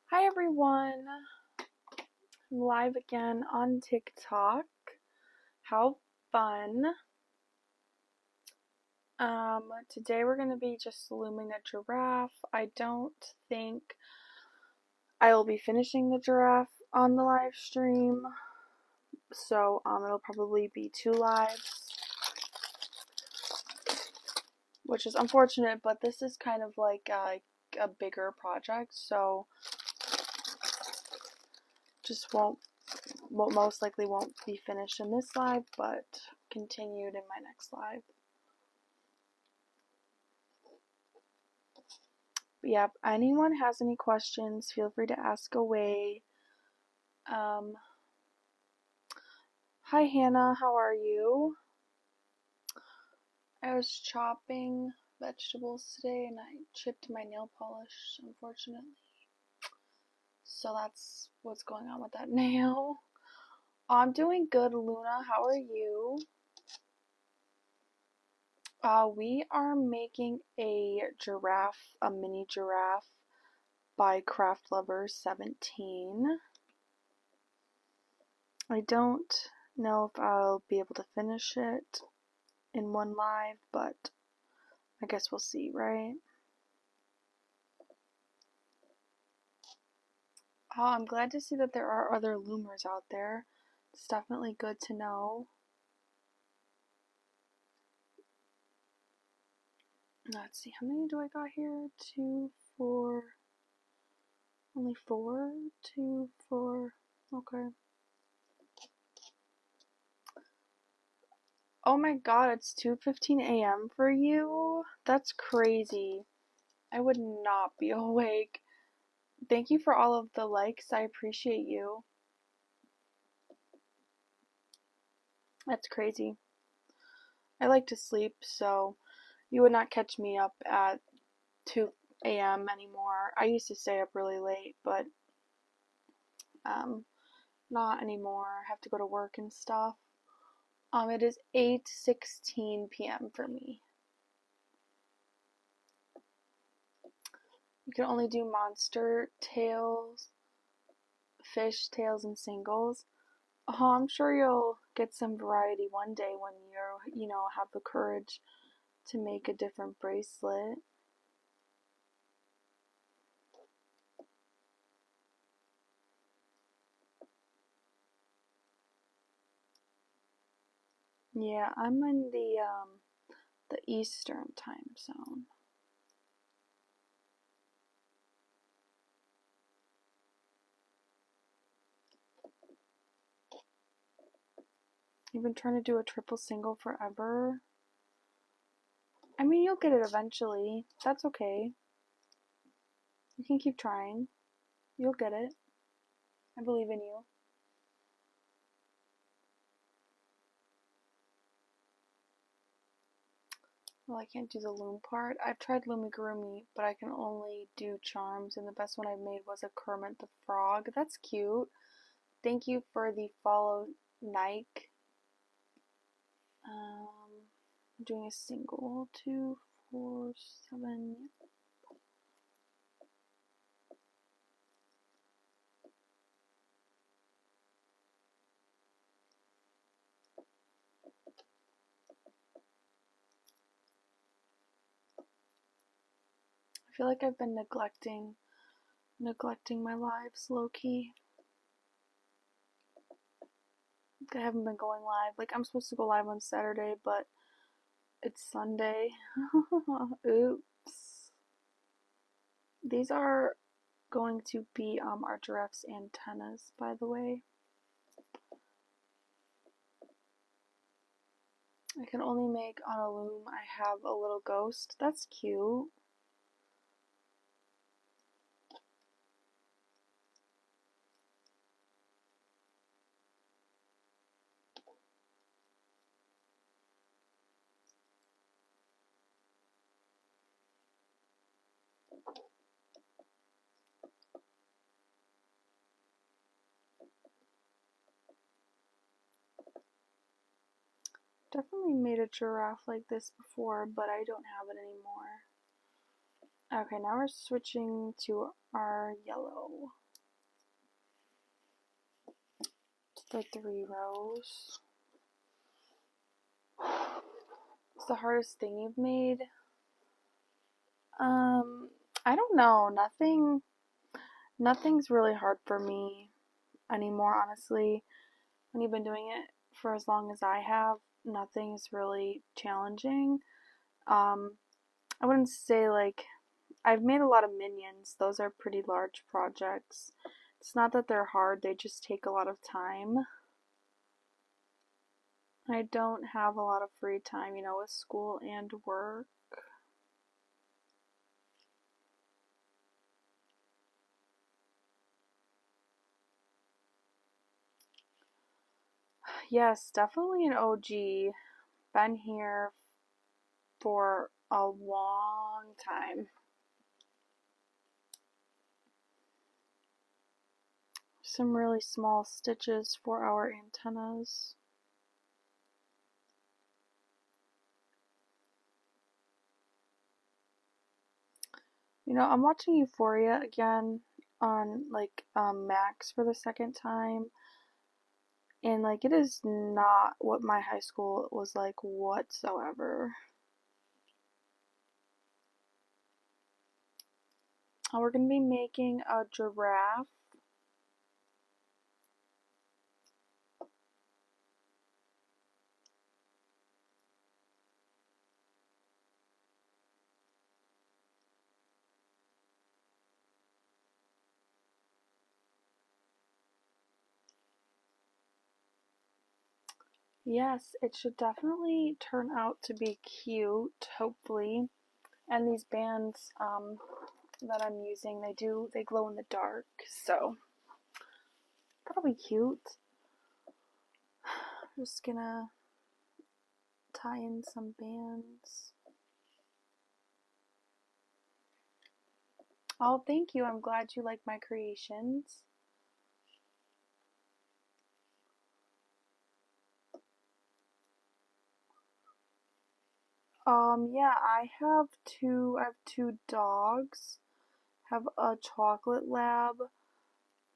Hi everyone, I'm live again on TikTok. How fun. Today we're going to be just looming a giraffe. I don't think I will be finishing the giraffe on the live stream, so it'll probably be 2 lives, which is unfortunate, but this is kind of like a bigger project, so just won't most likely won't be finished in this live, but continued in my next live. But yeah, if anyone has any questions, feel free to ask away. Hi Hannah, how are you? I was chopping vegetables today and I chipped my nail polish, unfortunately. So that's what's going on with that nail. I'm doing good, Luna. How are you? We are making a giraffe, a mini giraffe by Craft Lover 17. I don't know if I'll be able to finish it in one live, but I guess we'll see, right? I'm glad to see that there are other loomers out there. It's definitely good to know. Let's see, how many do I got here? 2, 4, only 4? 2, 4, okay. Oh my god, it's 2:15 a.m. for you? That's crazy. I would not be awake. Thank you for all of the likes. I appreciate you. That's crazy. I like to sleep, so you would not catch me up at 2 a.m. anymore. I used to stay up really late, but not anymore. I have to go to work and stuff. It is 8:16 p.m. for me. You can only do monster tails, fish tails, and singles. I'm sure you'll get some variety one day when have the courage to make a different bracelet. Yeah, I'm in the Eastern time zone. You've been trying to do a triple single forever. I mean, you'll get it eventually. That's okay. You can keep trying. You'll get it. I believe in you. Well, I can't do the loom part. I've tried Loomigurumi, but I can only do charms, and the best one I made was a Kermit the Frog. That's cute. Thank you for the follow, Nike. I'm doing a single. 2, 4, 7. I feel like I've been neglecting my lives low-key. I haven't been going live. Like, I'm supposed to go live on Saturday, but it's Sunday. Oops. These are going to be our giraffe's antennas, by the way. I can only make on a loom. I have a little ghost. That's cute. Definitely made a giraffe like this before, but I don't have it anymore. Okay, now we're switching to our yellow. The 3 rows. It's the hardest thing you've made. I don't know. Nothing's really hard for me anymore, honestly. When you've been doing it for as long as I have, nothing's really challenging. I wouldn't say like I've made a lot of minions. Those are pretty large projects. It's not that they're hard, they just take a lot of time. I don't have a lot of free time, with school and work. Yes, definitely an OG. Been here for a long time. Some really small stitches for our antennas. I'm watching Euphoria again on Max for the second time. And it is not what my high school was like whatsoever. We're going to be making a giraffe. Yes, it should definitely turn out to be cute, hopefully. And these bands that I'm using, they glow in the dark, so that'll be cute. I'm just gonna tie in some bands. Oh, thank you. I'm glad you like my creations. Yeah, I have two dogs. I have a chocolate lab,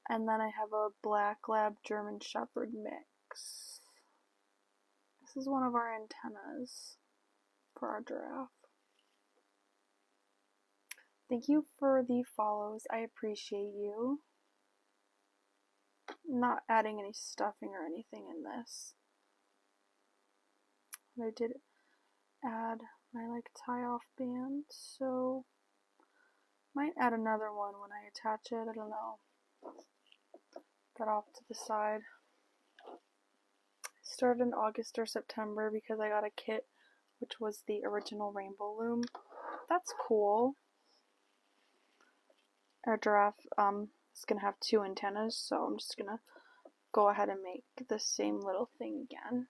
and then I have a black lab German Shepherd mix. This is one of our antennas for our giraffe. Thank you for the follows. I appreciate you. I'm not adding any stuffing or anything in this. But I did add my tie off band, so might add another one when I attach it. I don't know. That off to the side. Started in August or September because I got a kit which was the original rainbow loom. That's cool. Our giraffe is gonna have 2 antennas, so I'm just gonna go ahead and make the same little thing again.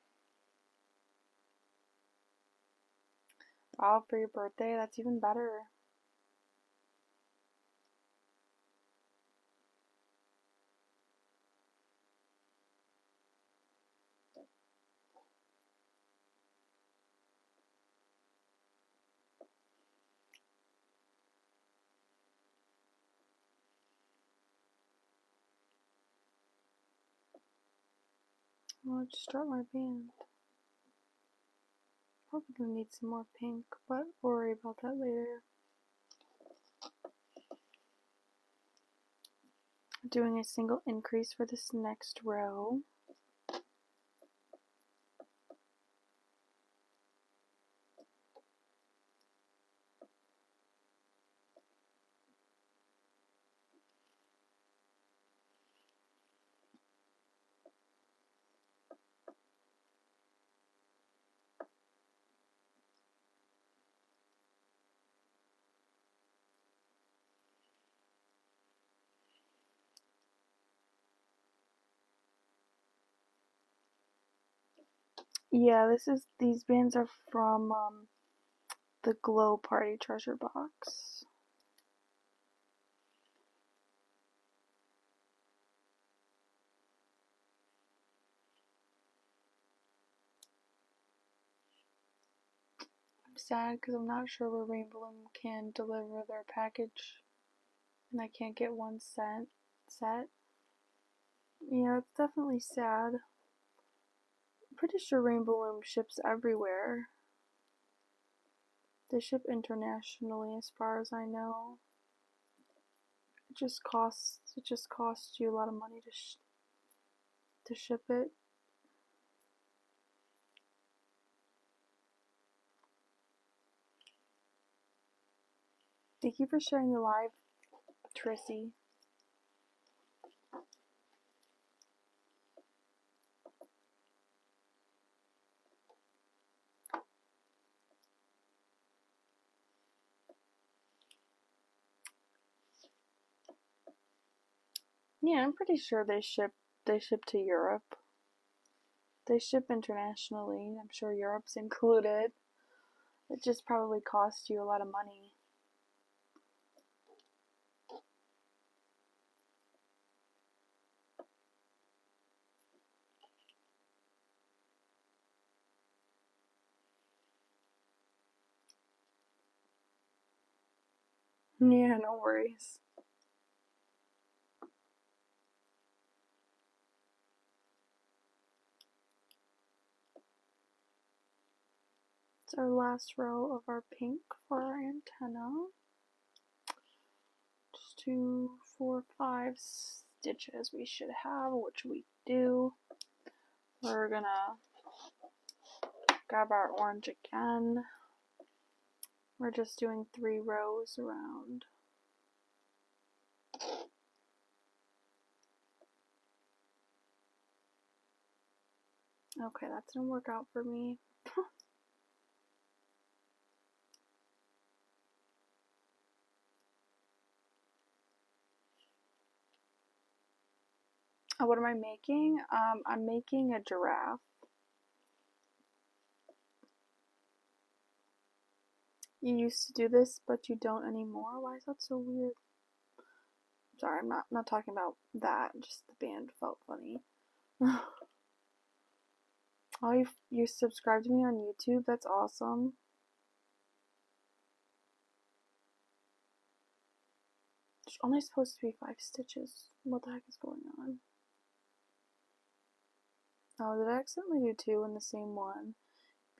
Oh, for your birthday, that's even better. I'll just start my band. Probably gonna need some more pink, but we'll worry about that later. Doing a single increase for this next row. Yeah, these bands are from the Glow Party Treasure Box. I'm sad because I'm not sure where Rainbow Loom can deliver their package and I can't get one set. Yeah, it's definitely sad. I'm pretty sure Rainbow Loom ships everywhere. They ship internationally as far as I know. It just costs you a lot of money to ship it. Thank you for sharing the live, Trissy. Yeah, I'm pretty sure they ship to Europe. They ship internationally. I'm sure Europe's included. It just probably costs you a lot of money. Yeah, no worries. It's our last row of our pink for our antenna. Just 2, 4, 5 stitches we should have, which we do. We're gonna grab our orange again. We're just doing 3 rows around. Okay, that didn't work out for me. What am I making? I'm making a giraffe. You used to do this, but you don't anymore? Why is that so weird? Sorry, I'm not talking about that. Just the band felt funny. Oh, you subscribed to me on YouTube? That's awesome. There's only supposed to be 5 stitches. What the heck is going on? Oh, did I accidentally do 2 in the same one?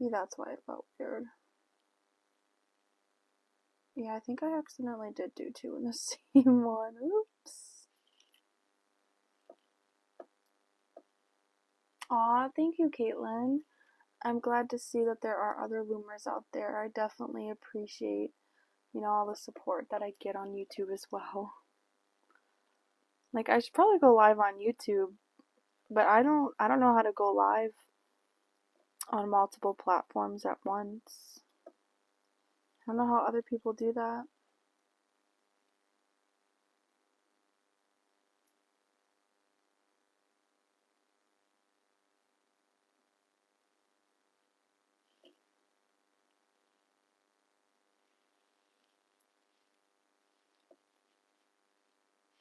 Maybe that's why it felt weird. Yeah, I think I accidentally did do 2 in the same one. Oops. Aw, thank you, Caitlin. I'm glad to see that there are other loomers out there. I definitely appreciate, all the support that I get on YouTube as well. Like, I should probably go live on YouTube, but I don't know how to go live on multiple platforms at once. I don't know how other people do that.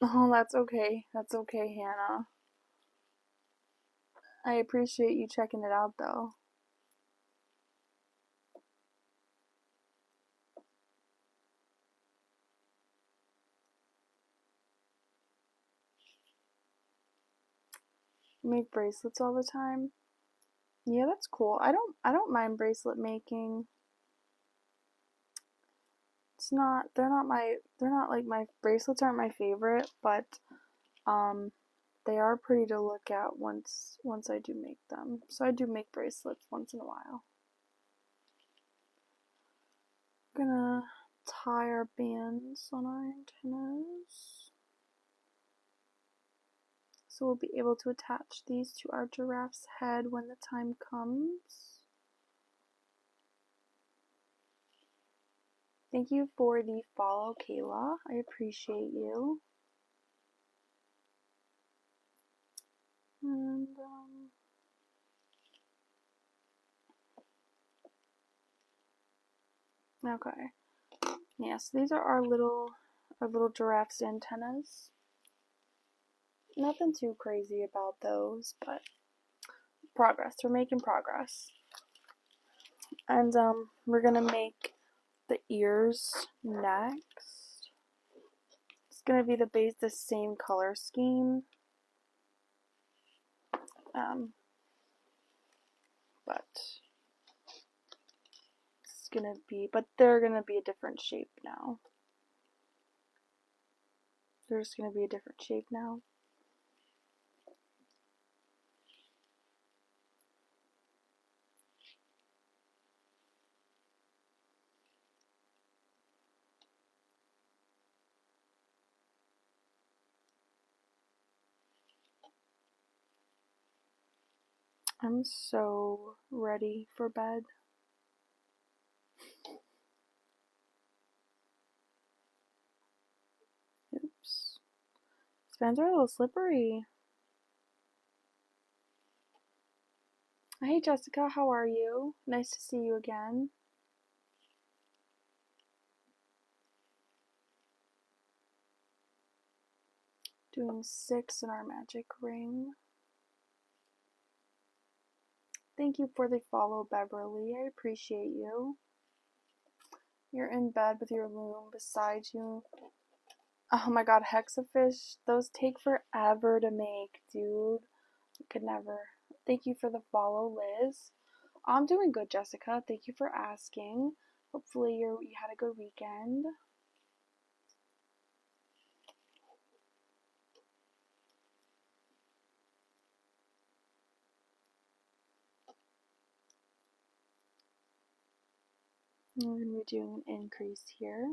Oh, that's okay. That's okay, Hannah. I appreciate you checking it out, though. You make bracelets all the time? Yeah, that's cool. I don't mind bracelet making. They're not like my bracelets aren't my favorite, but they are pretty to look at once I do make them. So I do make bracelets once in a while. I'm gonna tie our bands on our antennas. So we'll be able to attach these to our giraffe's head when the time comes. Thank you for the follow, Kayla. I appreciate you. And okay. Yeah, so these are our little giraffe's antennas. Nothing too crazy about those, but progress. We're making progress. And we're gonna make the ears next. It's gonna be the same color scheme. But it's gonna be, but they're gonna be a different shape now. They're just gonna be a different shape now. I'm so ready for bed. Oops. Spans are a little slippery. Hey Jessica, how are you? Nice to see you again. Doing 6 in our magic ring. Thank you for the follow, Beverly. I appreciate you. You're in bed with your loom beside you. Oh my god, hexafish. Those take forever to make, dude. I could never. Thank you for the follow, Liz. I'm doing good, Jessica. Thank you for asking. Hopefully you had a good weekend. We're going to be doing an increase here.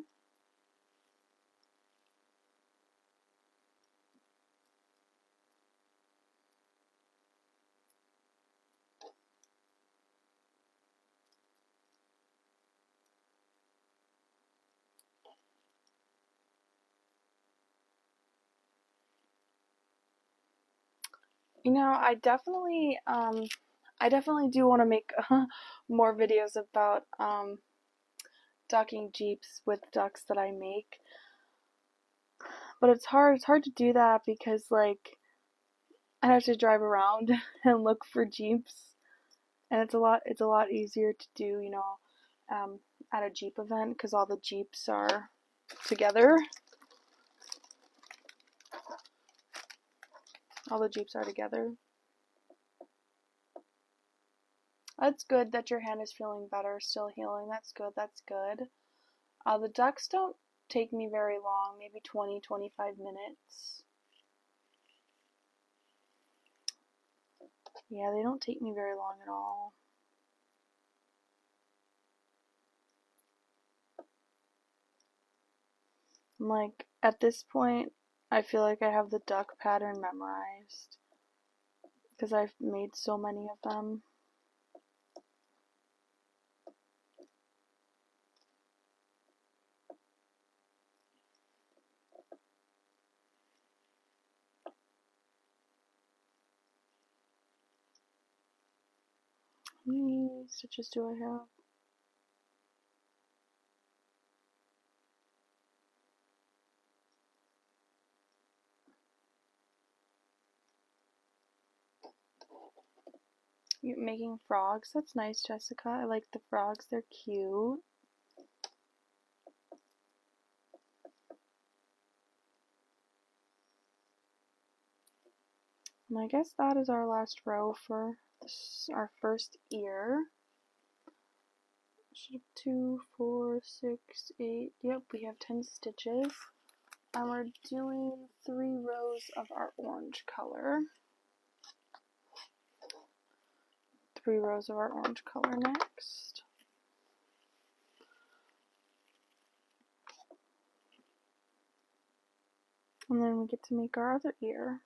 You know, I definitely do want to make more videos about ducking jeeps with ducks that I make. But it's hard to do that because like I have to drive around and look for jeeps, and it's a lot easier to do, you know, at a jeep event because all the jeeps are together. All the jeeps are together. That's good that your hand is feeling better, still healing. That's good. That's good. The ducks don't take me very long, maybe 20-25 minutes. Yeah, they don't take me very long at all. Like, at this point, I feel like I have the duck pattern memorized because I've made so many of them. How many stitches do I have? You're making frogs? That's nice, Jessica. I like the frogs. They're cute. And I guess that is our last row for our first ear. 2, 4, 6, 8. Yep, we have 10 stitches. And we're doing 3 rows of our orange color. 3 rows of our orange color next. And then we get to make our other ear.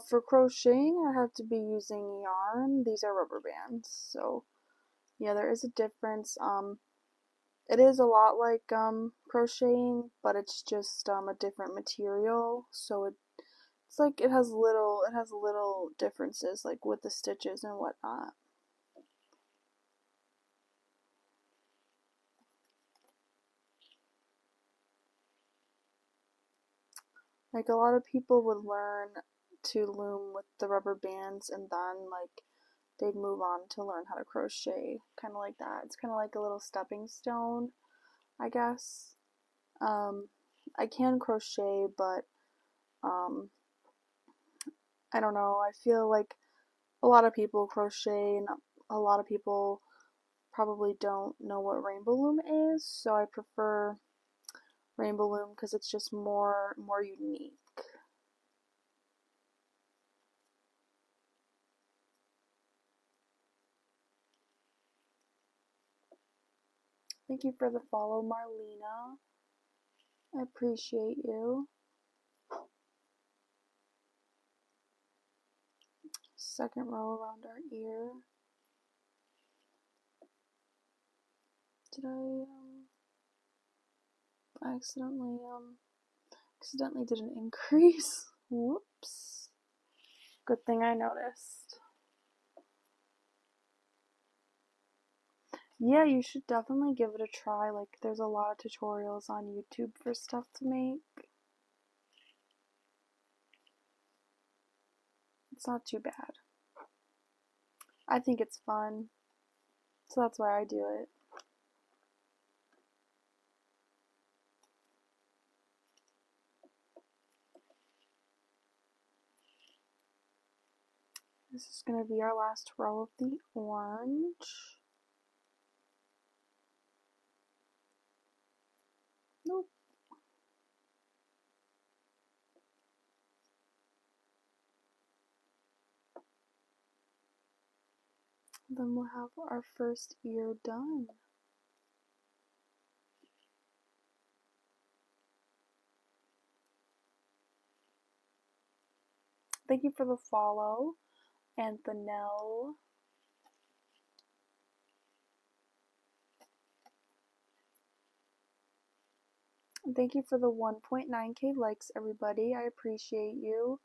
For crocheting, I have to be using yarn. These are rubber bands, so yeah, there is a difference. It is a lot like crocheting, but it's just a different material, so it's like it has little differences, like with the stitches and whatnot. Like a lot of people would learn to loom with the rubber bands and then like they'd move on to learn how to crochet, kind of like that. It's kind of like a little stepping stone, I guess. I can crochet, but um, I don't know. I feel like a lot of people crochet and a lot of people probably don't know what rainbow loom is, so I prefer rainbow loom because it's just more unique. Thank you for the follow, Marlena. I appreciate you. Second row around our ear. Did I accidentally did an increase? Whoops. Good thing I noticed. Yeah, you should definitely give it a try. Like, there's a lot of tutorials on YouTube for stuff to make. It's not too bad. I think it's fun, so that's why I do it. This is going to be our last row of the orange. Nope. Then we'll have our first ear done. Thank you for the follow, Anthonell. Thank you for the 1.9k likes, everybody. I appreciate you.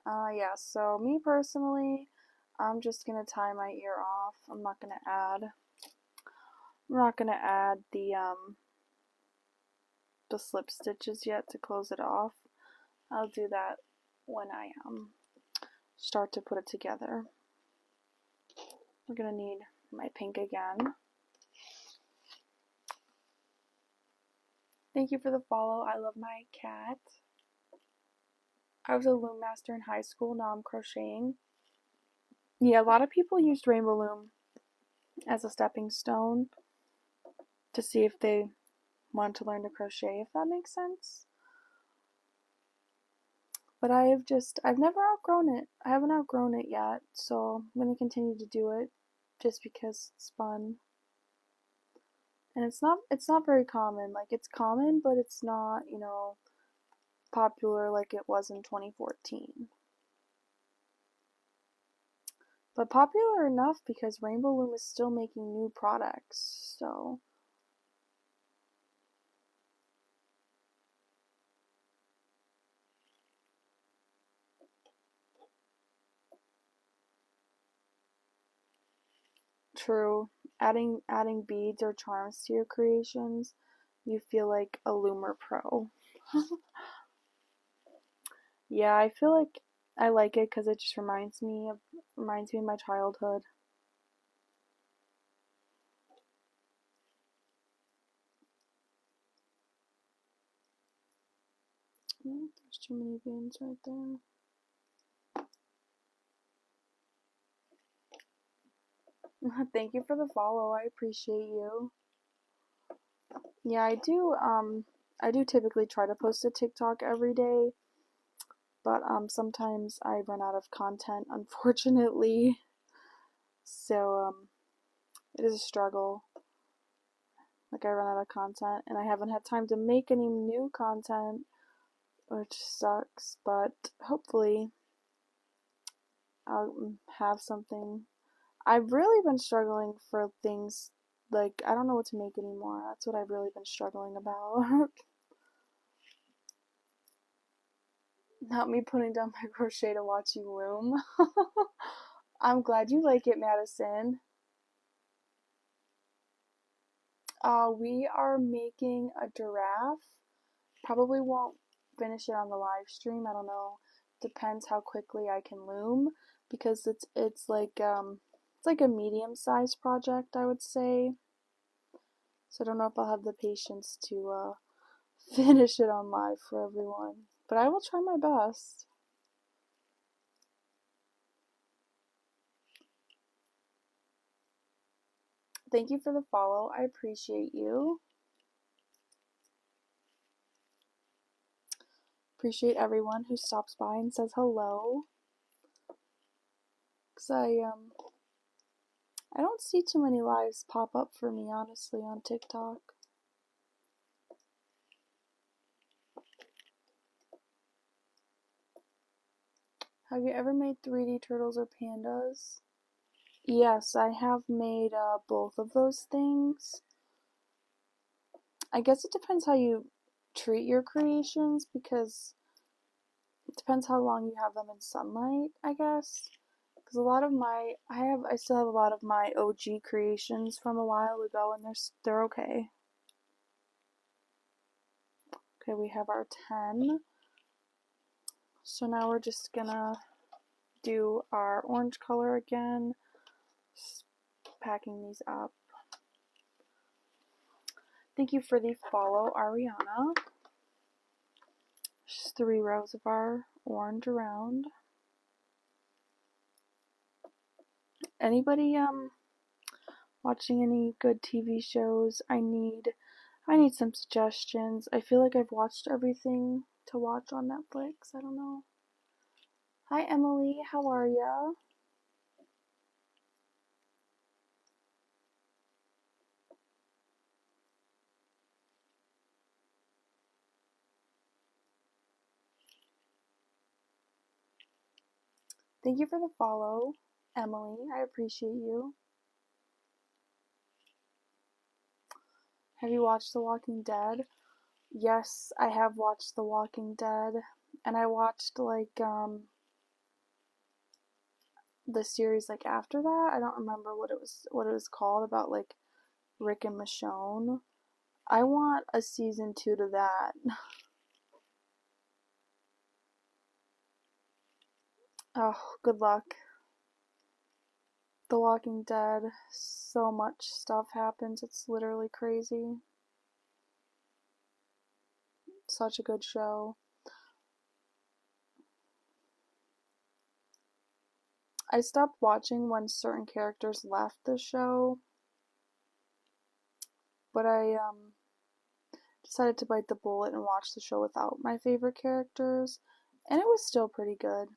Yeah, so me personally, I'm just gonna tie my ear off. I'm not gonna add the slip stitches yet to close it off. I'll do that when I start to put it together. We're gonna need my pink again. Thank you for the follow. I love my cat. I was a loom master in high school. Now I'm crocheting. Yeah, a lot of people used rainbow loom as a stepping stone to see if they want to learn to crochet, if that makes sense. But I've never outgrown it. I haven't outgrown it yet, so I'm going to continue to do it just because it's fun. And it's not very common. Like, it's common, but it's not, popular like it was in 2014. But popular enough because Rainbow Loom is still making new products, so true. Adding beads or charms to your creations, you feel like a loomer pro. Yeah, I feel like I like it because it just reminds me of my childhood. Oh, there's too many beans right there. Thank you for the follow. I appreciate you. Yeah, I do typically try to post a TikTok every day, but sometimes I run out of content, unfortunately. So it is a struggle. Like, I run out of content and I haven't had time to make any new content, which sucks, but hopefully I'll have something. I've really been struggling for things like I don't know what to make anymore. That's what I've really been struggling about. Not me putting down my crochet to watch you loom. I'm glad you like it, Madison. We are making a giraffe. Probably won't finish it on the live stream. I don't know. Depends how quickly I can loom, because it's like a medium-sized project, I would say. So I don't know if I'll have the patience to finish it on live for everyone, but I will try my best. Thank you for the follow. I appreciate you. Appreciate everyone who stops by and says hello. Cause I don't see too many lives pop up for me, honestly, on TikTok. Have you ever made 3D turtles or pandas? Yes, I have made both of those things. I guess it depends how you treat your creations, because it depends how long you have them in sunlight, I guess. Because a lot of I still have a lot of my OG creations from a while ago, and they're okay. Okay, we have our 10. So now we're just gonna do our orange color again. Just packing these up. Thank you for the follow, Ariana. Just 3 rows of our orange around. Anybody watching any good TV shows? I need some suggestions. I feel like I've watched everything to watch on Netflix. I don't know. Hi Emily, how are ya? Thank you for the follow, Emily. I appreciate you. Have you watched The Walking Dead? Yes, I have watched The Walking Dead, and I watched like the series like after that. I don't remember what it was called, about like Rick and Michonne. I want a season 2 to that. Oh, good luck. The Walking Dead, so much stuff happens. It's literally crazy. Such a good show. I stopped watching when certain characters left the show, but I decided to bite the bullet and watch the show without my favorite characters, and it was still pretty good.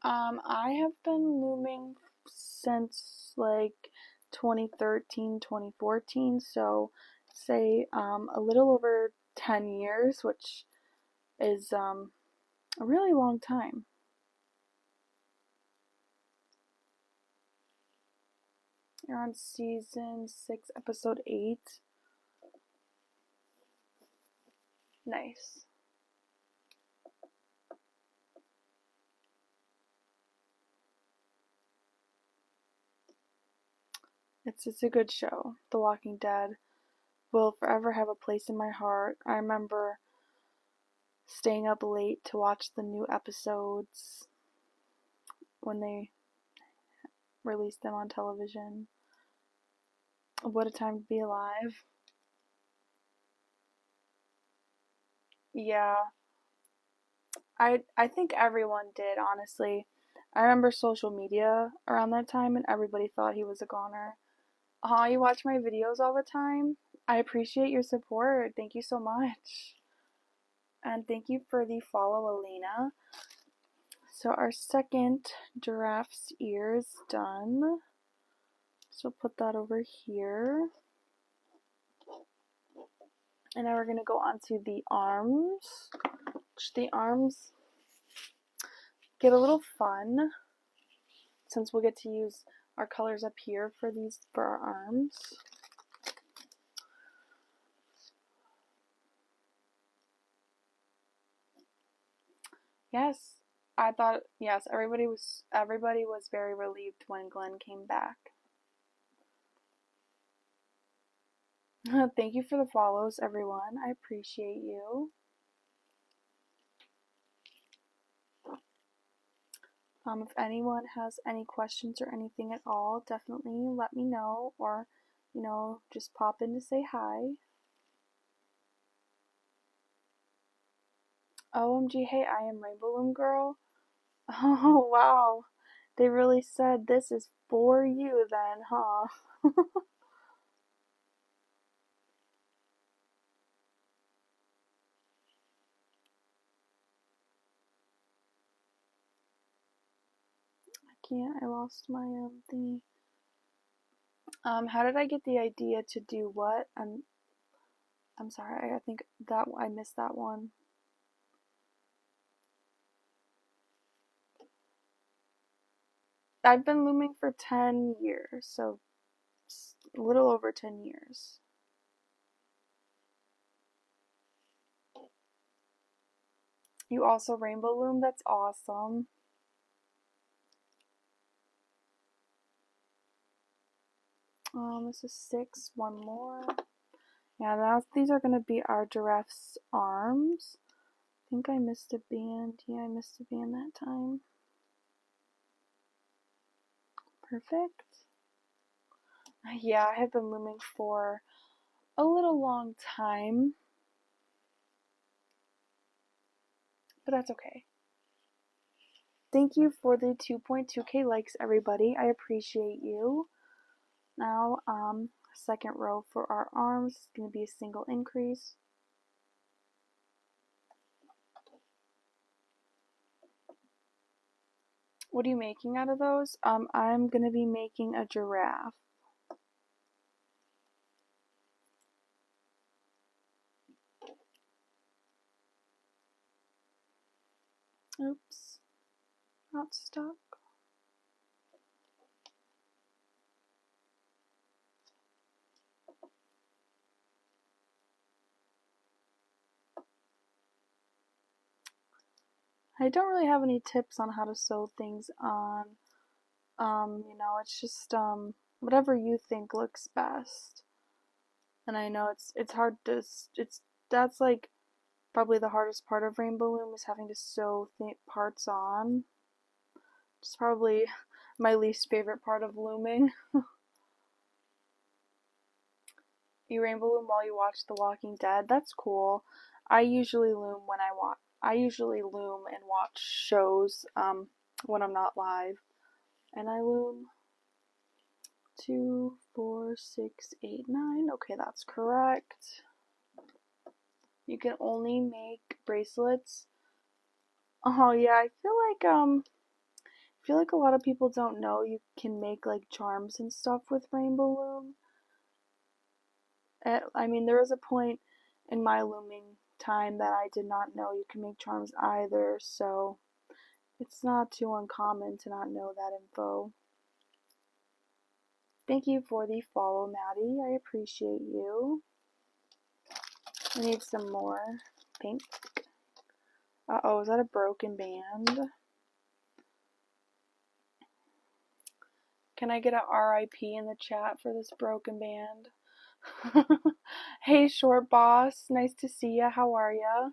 I have been looming since like 2013, 2014, so say a little over 10 years, which is a really long time. You're on season 6, episode 8. Nice. It's a good show. The Walking Dead will forever have a place in my heart. I remember staying up late to watch the new episodes when they released them on television. What a time to be alive. Yeah, I think everyone did, honestly. I remember social media around that time, and everybody thought he was a goner. Aw, you watch my videos all the time? I appreciate your support. Thank you so much. And thank you for the follow, Alina. So our second giraffe's ear is done. So put that over here. And now we're going to go on to the arms. The arms get a little fun, since we'll get to use our colors up here for our arms. Yes, everybody was very relieved when Glenn came back. Thank you for the follows, everyone. I appreciate you. If anyone has any questions or anything at all, definitely let me know, or, just pop in to say hi. OMG, hey, I am Rainbow Loom Girl. Oh, wow. They really said this is for you then, huh? I can't, I lost my thingy. How did I get the idea to do what? I'm sorry, I think that I missed that one. I've been looming for 10 years, so a little over 10 years. You also rainbow loom? That's awesome. This is 6, one more. Yeah, these are going to be our giraffe's arms. I think I missed a band. Yeah, I missed a band that time. Perfect. Yeah, I have been looming for a little long time, but that's okay. Thank you for the 2.2k likes, everybody. I appreciate you. Now, second row for our arms is going to be a single increase. What are you making out of those? I'm going to be making a giraffe. Oops, not stuck. I don't really have any tips on how to sew things on. It's just whatever you think looks best. And I know it's hard to that's like probably the hardest part of rainbow loom is having to sew parts on. It's probably my least favorite part of looming. You rainbow loom while you watch The Walking Dead? That's cool. I usually loom and watch shows when I'm not live. And I loom 2, 4, 6, 8, 9. Okay, that's correct. You can only make bracelets. Oh yeah, I feel like a lot of people don't know you can make like charms and stuff with rainbow loom. I mean, there was a point in my looming time that I did not know you can make charms either, so it's not too uncommon to not know that info. Thank you for the follow, Maddie. I appreciate you. I need some more pink. Uh-oh, is that a broken band? Can I get a RIP in the chat for this broken band? Hey, short boss. Nice to see ya. How are ya?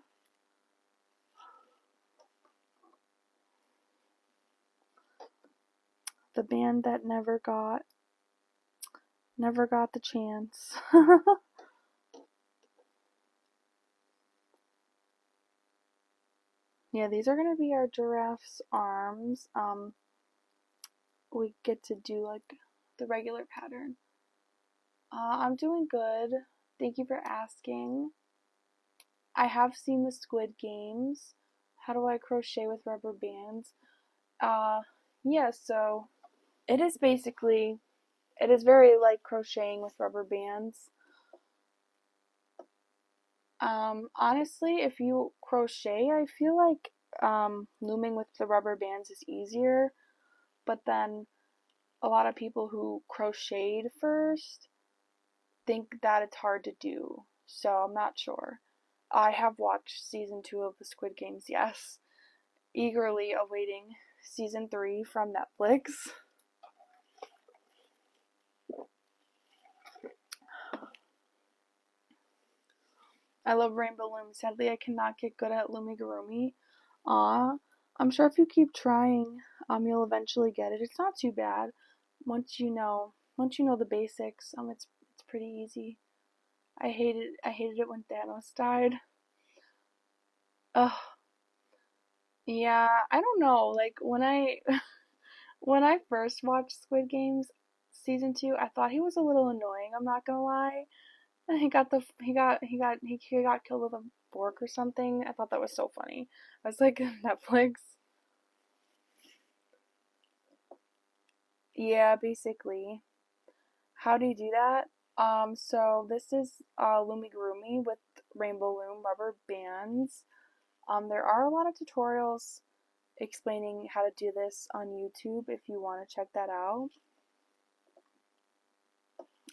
The band that never got the chance. Yeah, these are gonna be our giraffe's arms. We get to do like the regular pattern. I'm doing good. Thank you for asking. I have seen the Squid Games. How do I crochet with rubber bands? Yeah, so it is very like crocheting with rubber bands. Honestly, if you crochet, I feel like looming with the rubber bands is easier, but then a lot of people who crocheted first think that it's hard to do, so I'm not sure. I have watched season 2 of the Squid Games, yes, eagerly awaiting season 3 from Netflix. I love Rainbow Loom. Sadly, I cannot get good at Loomigurumi. Aw, I'm sure if you keep trying, you'll eventually get it. It's not too bad. Once you know the basics, it's pretty easy. I hated it when Thanos died. Ugh. Yeah, I don't know. Like when I when I first watched Squid Games season 2, I thought he was a little annoying, I'm not gonna lie. And he got killed with a fork or something. I thought that was so funny. I was like, Netflix. Yeah, basically. How do you do that? So this is Loomigurumi with Rainbow Loom rubber bands. There are a lot of tutorials explaining how to do this on YouTube if you want to check that out.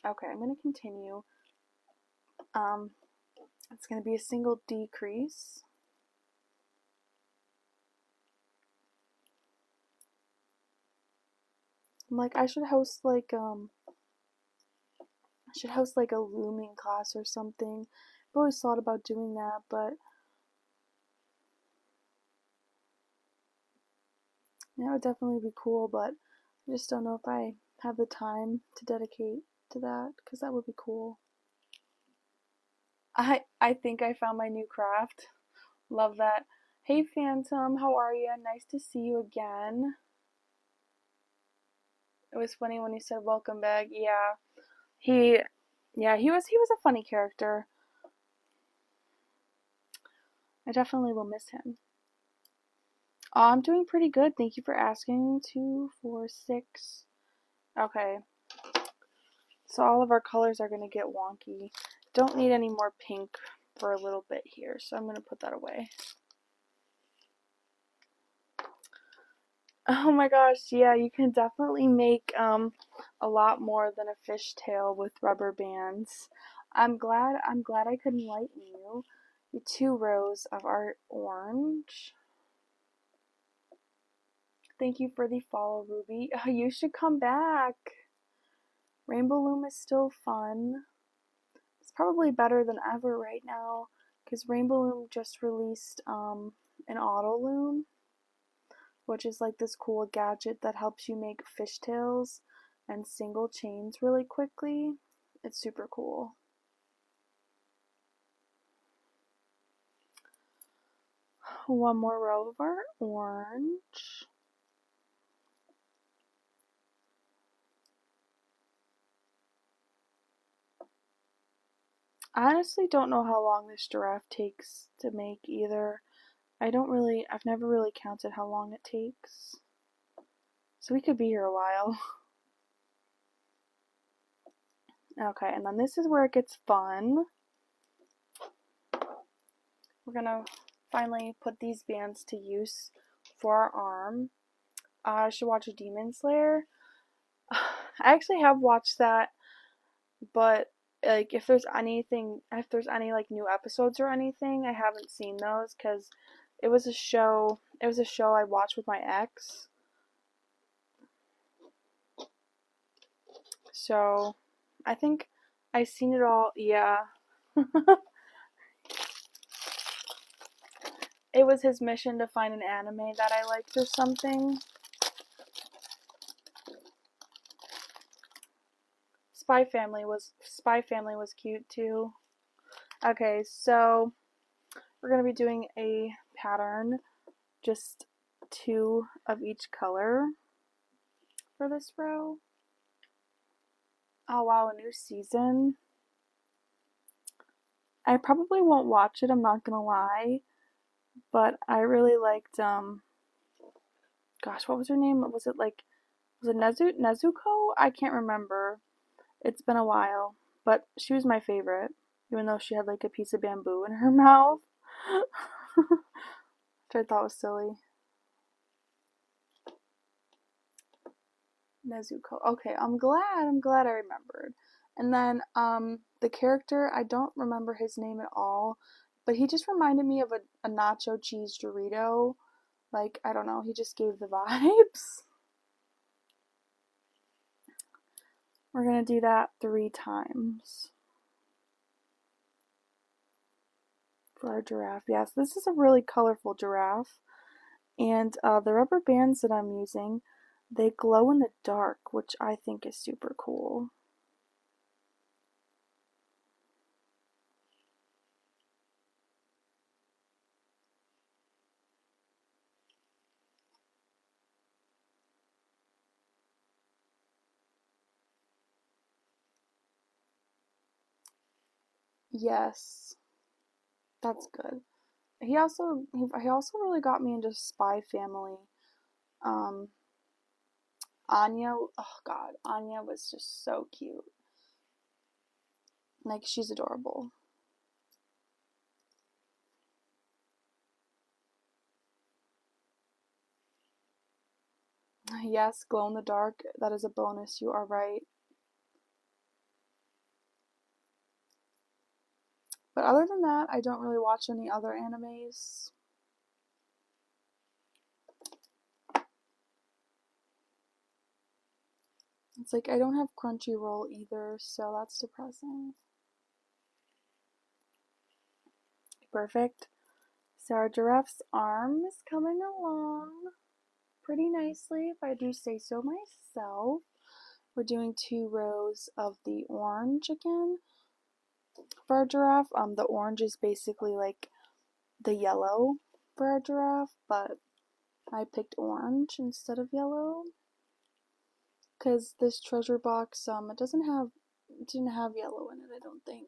Okay, I'm going to continue. It's going to be a single decrease. I'm like, I should host like a looming class or something. I've always thought about doing that, but yeah, it would definitely be cool, but I just don't know if I have the time to dedicate to that, because that would be cool. I think I found my new craft. Love that. Hey Phantom, how are you? Nice to see you again. It was funny when he said welcome back. Yeah. He he was a funny character. I definitely will miss him. I'm doing pretty good. Thank you for asking. 2, 4, 6. Okay. So all of our colors are going to get wonky. Don't need any more pink for a little bit here, so I'm going to put that away. Oh my gosh, yeah, you can definitely make a lot more than a fishtail with rubber bands. I'm glad I could enlighten you. The 2 rows of our orange. Thank you for the follow, Ruby. You should come back. Rainbow Loom is still fun. It's probably better than ever right now because Rainbow Loom just released an auto loom, which is like this cool gadget that helps you make fishtails and single chains really quickly. It's super cool. One more row of our orange. I honestly don't know how long this giraffe takes to make either. I've never really counted how long it takes. So we could be here a while. Okay, and then this is where it gets fun. We're gonna finally put these bands to use for our arm. I should watch a Demon Slayer. I actually have watched that, but like if there's any like new episodes or anything, I haven't seen those because it was a show I watched with my ex. So I think I've seen it all. Yeah. It was his mission to find an anime that I liked or something. Spy Family was cute too. Okay, so we're gonna be doing a pattern, just 2 of each color for this row. Oh wow, a new season. I probably won't watch it, I'm not gonna lie, but I really liked gosh, what was her name? Was it Nezuko? I can't remember. It's been a while, but she was my favorite, even though she had like a piece of bamboo in her mouth. Which I thought was silly. Nezuko. Okay, I'm glad I remembered. And then the character, I don't remember his name at all, but he just reminded me of a nacho cheese Dorito. Like, I don't know, he just gave the vibes. We're gonna do that 3 times. for our giraffe. Yes, this is a really colorful giraffe. And the rubber bands that I'm using, they glow in the dark, which I think is super cool. Yes, that's good. He also really got me into Spy Family. Um, Anya, oh God, Anya was just so cute. Like, she's adorable. Yes, glow in the dark, that is a bonus, you are right. But other than that, I don't really watch any other animes. It's like I don't have Crunchyroll either, so that's depressing. Perfect. So our giraffe's arm is coming along pretty nicely, if I do say so myself. We're doing 2 rows of the orange again for our giraffe. The orange is basically like the yellow for our giraffe, but I picked orange instead of yellow because this treasure box it didn't have yellow in it, I don't think.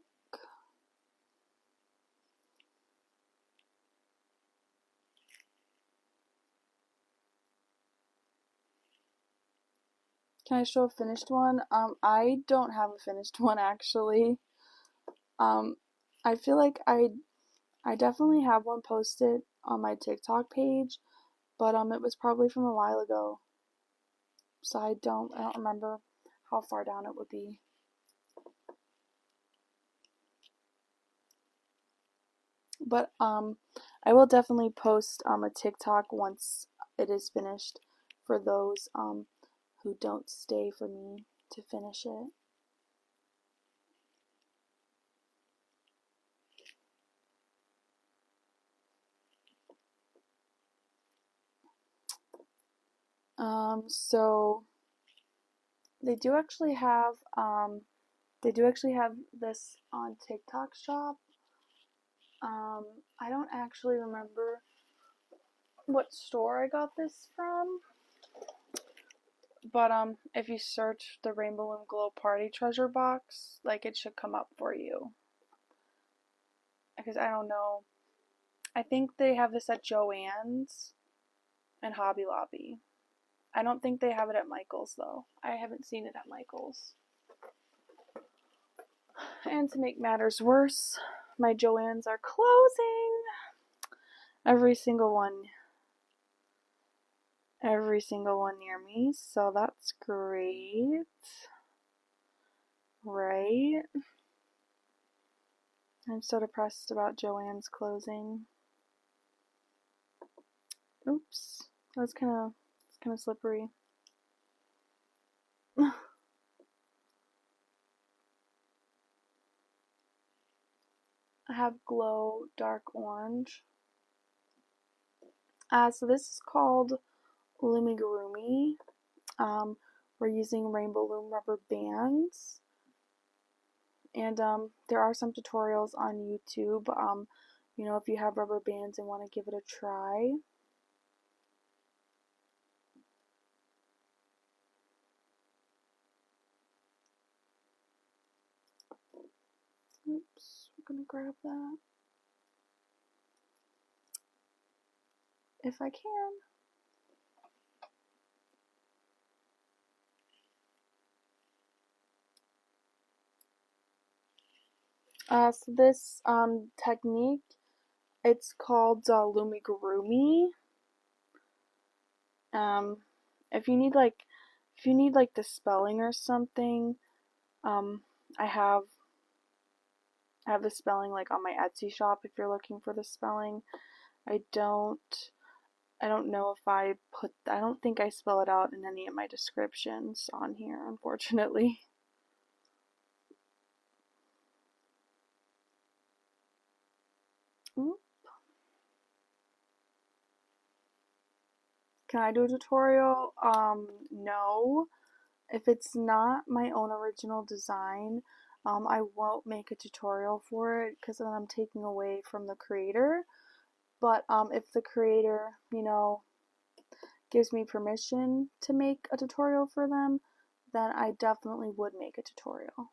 Can I show a finished one? I don't have a finished one actually. I feel like I definitely have one posted on my TikTok page, but it was probably from a while ago. So I don't remember how far down it would be. But I will definitely post a TikTok once it is finished for those who don't stay for me to finish it. So they do actually have this on TikTok shop. I don't actually remember what store I got this from, but if you search the Rainbow Loom Glow Party Treasure Box, like it should come up for you. Because I don't know. I think they have this at Joann's and Hobby Lobby. I don't think they have it at Michael's though. I haven't seen it at Michael's. And to make matters worse, my Joann's are closing. Every single one near me, so that's great. Right? I'm so depressed about Joann's closing. Oops. That's kind of slippery. I have Glow Dark Orange. So this is called Lumigurumi. We're using Rainbow Loom rubber bands. And there are some tutorials on YouTube. If you have rubber bands and want to give it a try. Oops, I'm gonna grab that. If I can. So this technique, it's called Lumigurumi. Um, if you need like the spelling or something, um, I have the spelling like on my Etsy shop if you're looking for the spelling. I don't know if I don't think I spell it out in any of my descriptions on here, unfortunately. Oop. Can I do a tutorial? No. If it's not my own original design, I won't make a tutorial for it because then I'm taking away from the creator. But if the creator, gives me permission to make a tutorial for them, then I definitely would make a tutorial.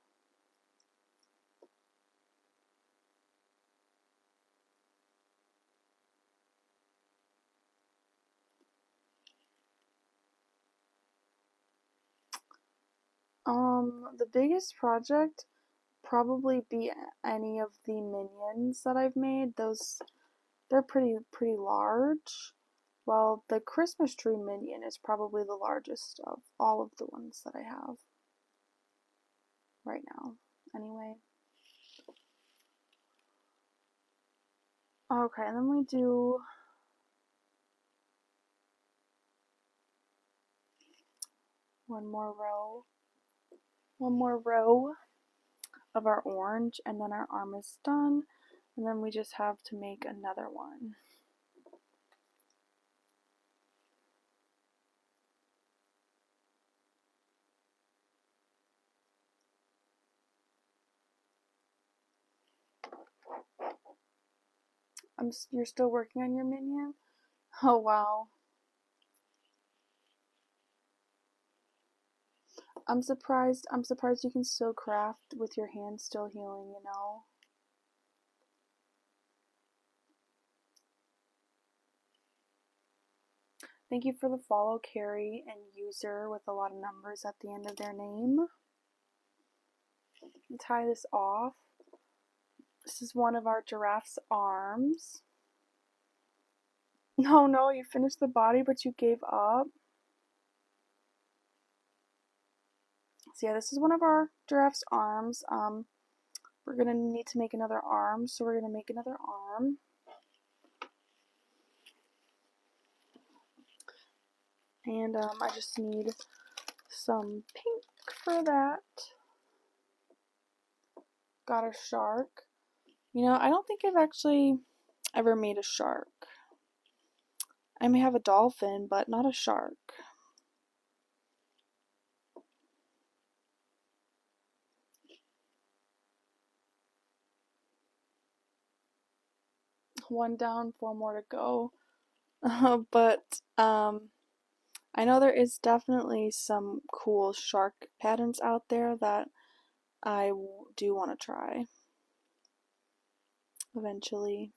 The biggest project probably be any of the minions that I've made. They're pretty large. Well, the Christmas tree minion is probably the largest of all of the ones that I have right now. Anyway. Okay, and then we do one more row of our orange, and then our arm is done, and then we just have to make another one. You're still working on your minion? Oh wow. I'm surprised you can still craft with your hands still healing, Thank you for the follow, Carrie, and user with a lot of numbers at the end of their name. Tie this off. This is one of our giraffe's arms. No, you finished the body, but you gave up. So yeah, this is one of our giraffe's arms. We're gonna need to make another arm, so we're gonna make another arm. And I just need some pink for that. Got a shark. I don't think I've actually ever made a shark. I may have a dolphin, but not a shark. One down, 4 more to go. But I know there is definitely some cool shark patterns out there that I do want to try eventually.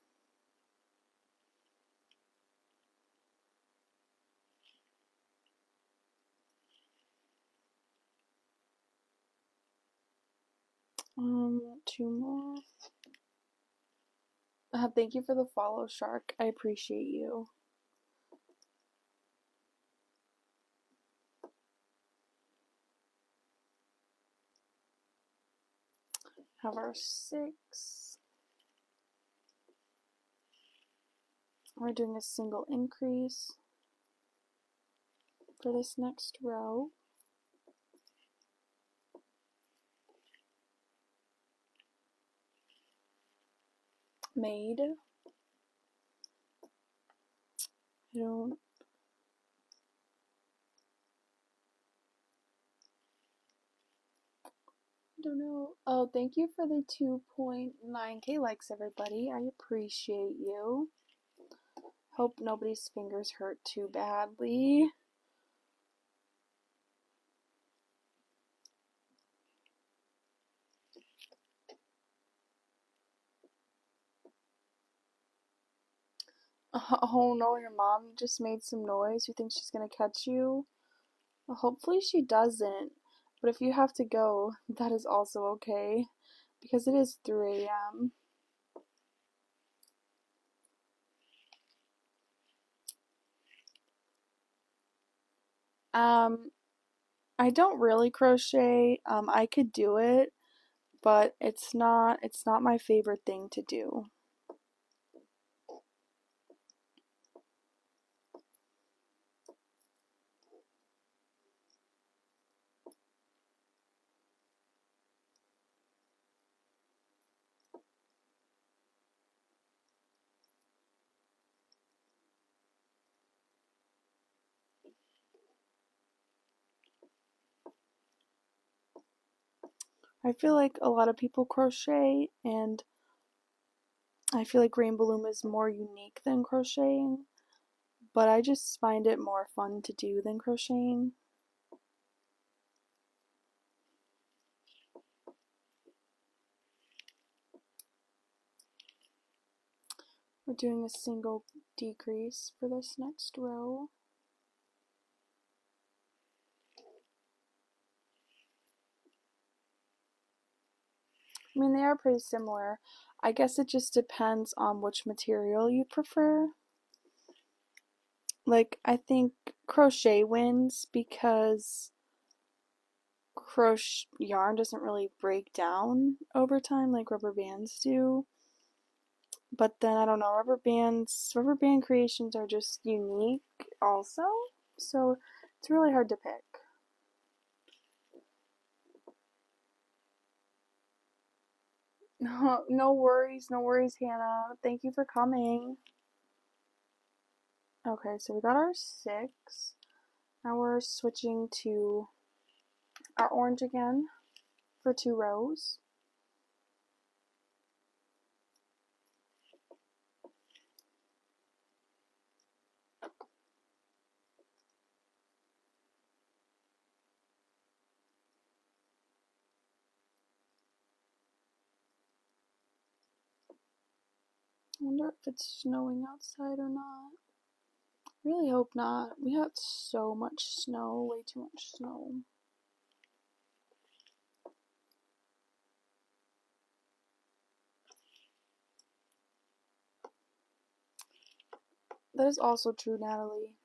Two more. Thank you for the follow, Shark. I appreciate you. Have our 6. We're doing a single increase for this next row. Made. I don't know. Oh, thank you for the 2.9k likes, everybody. I appreciate you. Hope nobody's fingers hurt too badly. Oh no, your mom just made some noise. You think she's gonna catch you? Well, hopefully she doesn't. But if you have to go, that is also okay. Because it is 3 a.m. I don't really crochet. I could do it, but it's not my favorite thing to do. I feel like a lot of people crochet, and I feel like Rainbow Loom is more unique than crocheting, but I just find it more fun to do than crocheting. We're doing a single decrease for this next row. I mean, they are pretty similar. I guess it just depends on which material you prefer. Like, I think crochet wins because crochet yarn doesn't really break down over time like rubber bands do. But then I don't know, rubber band creations are just unique also. So it's really hard to pick. No worries, Hannah. Thank you for coming. Okay, so we got our 6. Now we're switching to our orange again for 2 rows. I wonder if it's snowing outside or not. Really hope not. We had so much snow, way too much snow. That is also true, Natalie.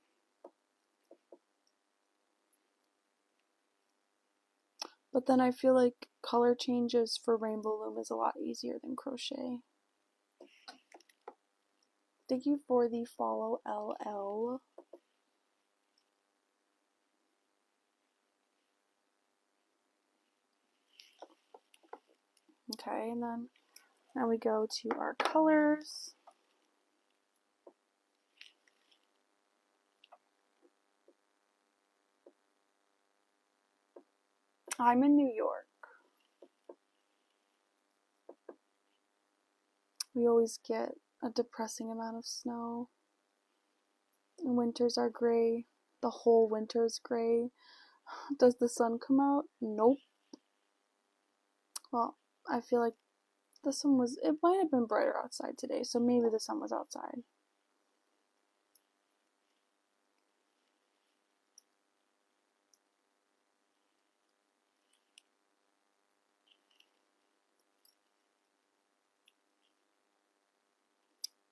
But then I feel like color changes for Rainbow Loom is a lot easier than crochet. Thank you for the follow, LL. Okay, and then now we go to our colors. I'm in New York. We always get a depressing amount of snow. And winters are gray. The whole winter is gray. Does the sun come out? Nope. Well, I feel like the sun was, it might have been brighter outside today, so maybe the sun was outside.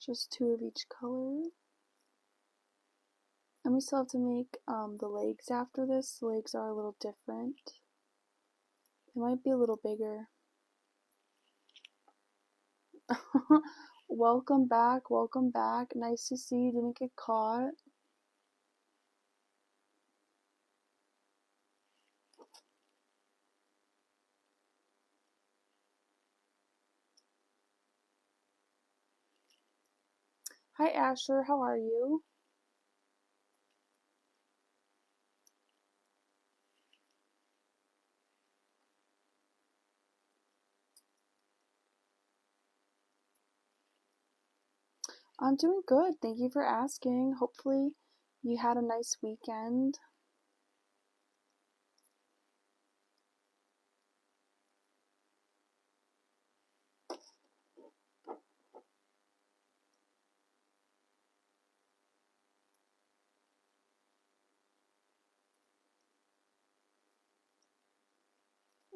Just 2 of each color. And we still have to make the legs after this. The legs are a little different. They might be a little bigger. Welcome back, welcome back. Nice to see you didn't get caught. Hi Asher, how are you? I'm doing good. Thank you for asking. Hopefully you had a nice weekend.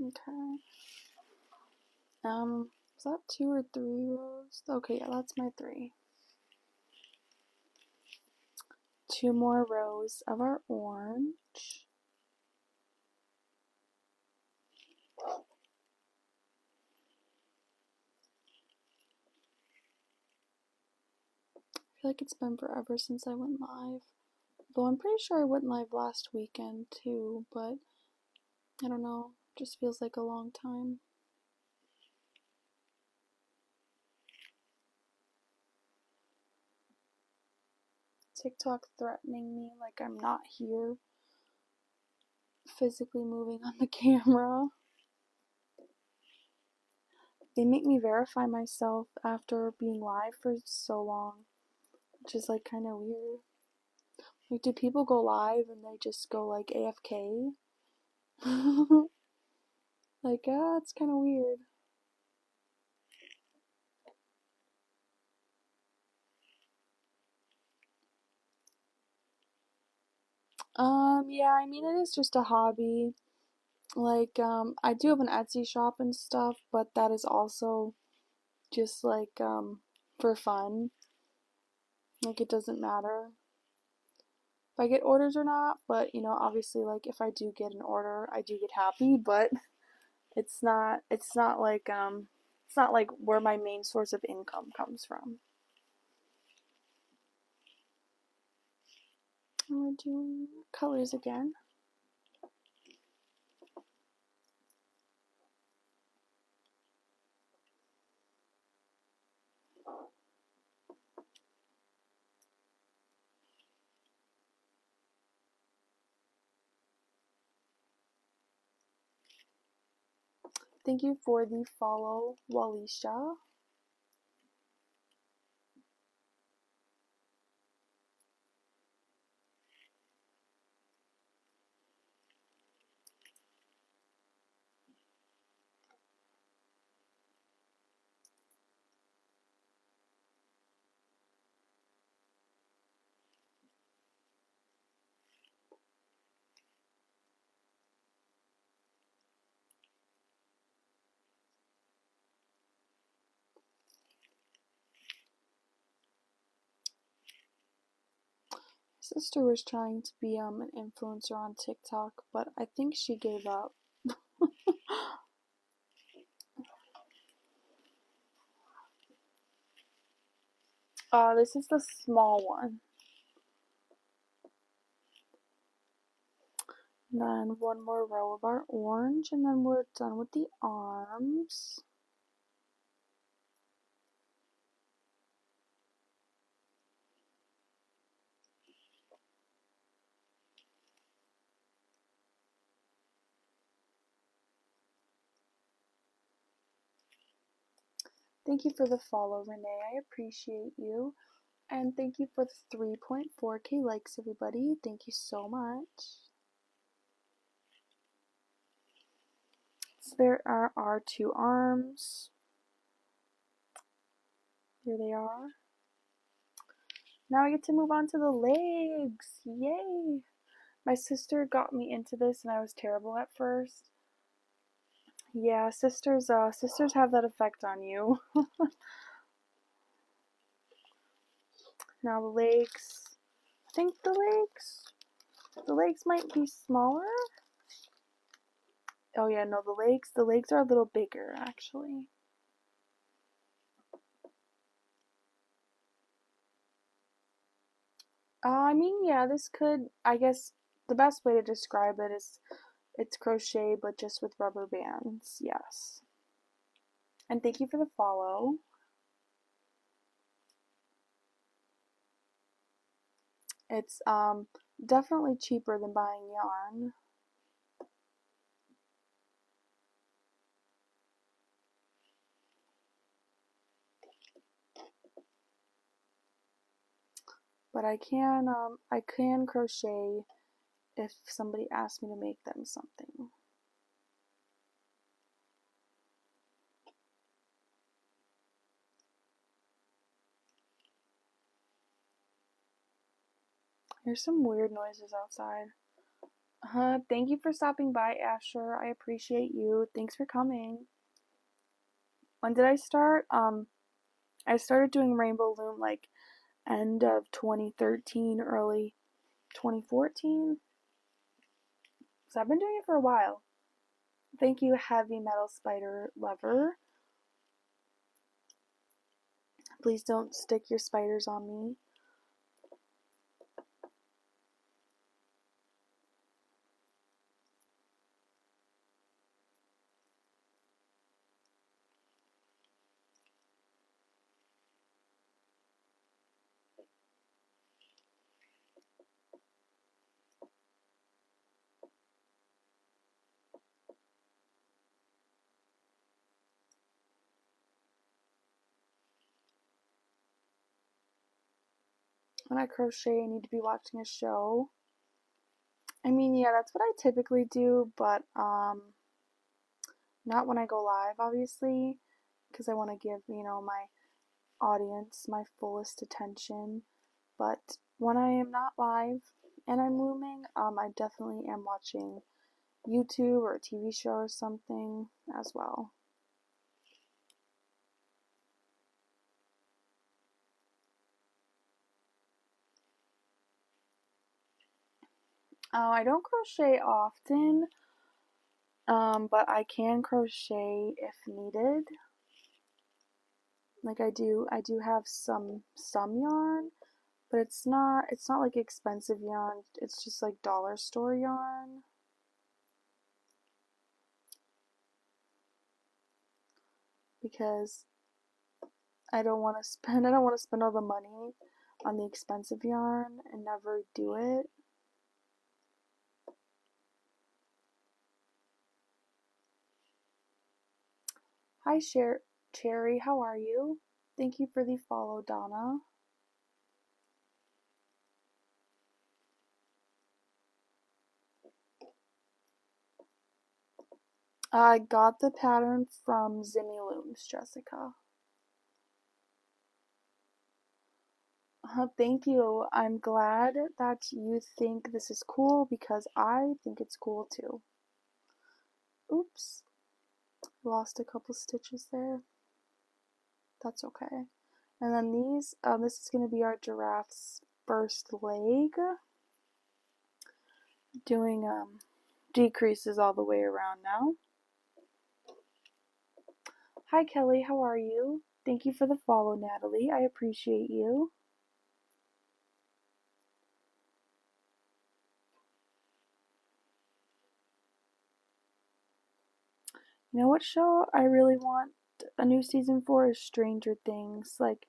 Okay. Is that 2 or 3 rows? Okay, yeah, that's my 3. 2 more rows of our orange. I feel like it's been forever since I went live. Though I'm pretty sure I went live last weekend too, but I don't know. Just feels like a long time. TikTok threatening me like I'm not here, physically moving on the camera. they make me verify myself after being live for so long, which is like kind of weird. Like, do people go live and they just go like AFK? Like, it's kind of weird. Yeah, I mean, it is just a hobby. Like, I do have an Etsy shop and stuff, but that is also just like, for fun. Like, it doesn't matter if I get orders or not, but, you know, obviously, like, if I do get an order, I do get happy, but it's not like where my main source of income comes from. And we're doing colors again. Thank you for the follow, Walisha. Sister was trying to be an influencer on TikTok, but I think she gave up. This is the small one. And then one more row of our orange, and then we're done with the arms. Thank you for the follow, Renee. I appreciate you. And thank you for the 3.4k likes, everybody. Thank you so much. So there are our two arms. Here they are. Now I get to move on to the legs. Yay! My sister got me into this and I was terrible at first. Yeah, sisters have that effect on you. Now the legs. I think the legs might be smaller. Oh yeah, no, the legs are a little bigger actually. I mean, yeah, this could, I guess the best way to describe it is it's crochet but just with rubber bands. Yes. And thank you for the follow. It's definitely cheaper than buying yarn. But I can crochet if somebody asks me to make them something. There's some weird noises outside. Thank you for stopping by, Asher. I appreciate you. Thanks for coming. When did I start? I started doing Rainbow Loom like end of 2013, early 2014. So I've been doing it for a while. Thank you, Heavy Metal Spider Lover. Please don't stick your spiders on me. When I crochet, I need to be watching a show. I mean, yeah, that's what I typically do, but not when I go live, obviously, because I want to give, my audience my fullest attention. But when I am not live and I'm looming, I definitely am watching YouTube or a TV show or something as well. I don't crochet often, but I can crochet if needed. Like I do have some yarn, but it's not like expensive yarn. It's just like dollar store yarn. Because I don't want to spend all the money on the expensive yarn and never do it. Hi Cherry, how are you? Thank you for the follow, Donna. I got the pattern from Zimmy Looms, Jessica. Thank you. I'm glad that you think this is cool because I think it's cool too. Oops. Lost a couple stitches there. That's okay. And then these, this is going to be our giraffe's first leg. Doing decreases all the way around now. Hi Kelly, how are you? Thank you for the follow, Natalie. I appreciate you. You know what show I really want a new season for is Stranger Things. Like,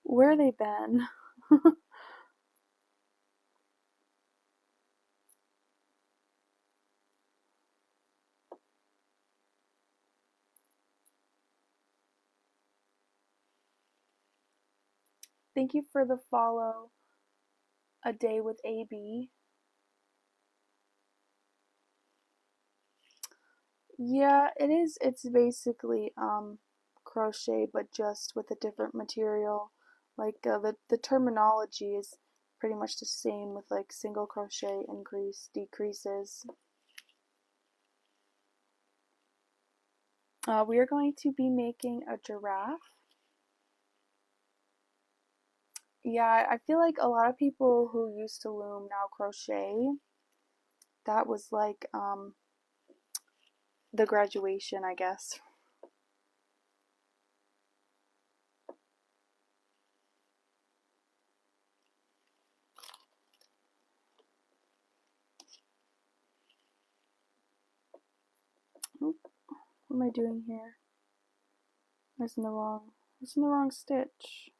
where they been? Thank you for the follow. A day with AB. Yeah, it is. It's basically crochet, but just with a different material. Like the terminology is pretty much the same with like single crochet, increase, decreases. We are going to be making a giraffe. Yeah, I feel like a lot of people who used to loom now crochet. That was like the graduation, I guess. Oop, what am I doing here? It's in the wrong stitch.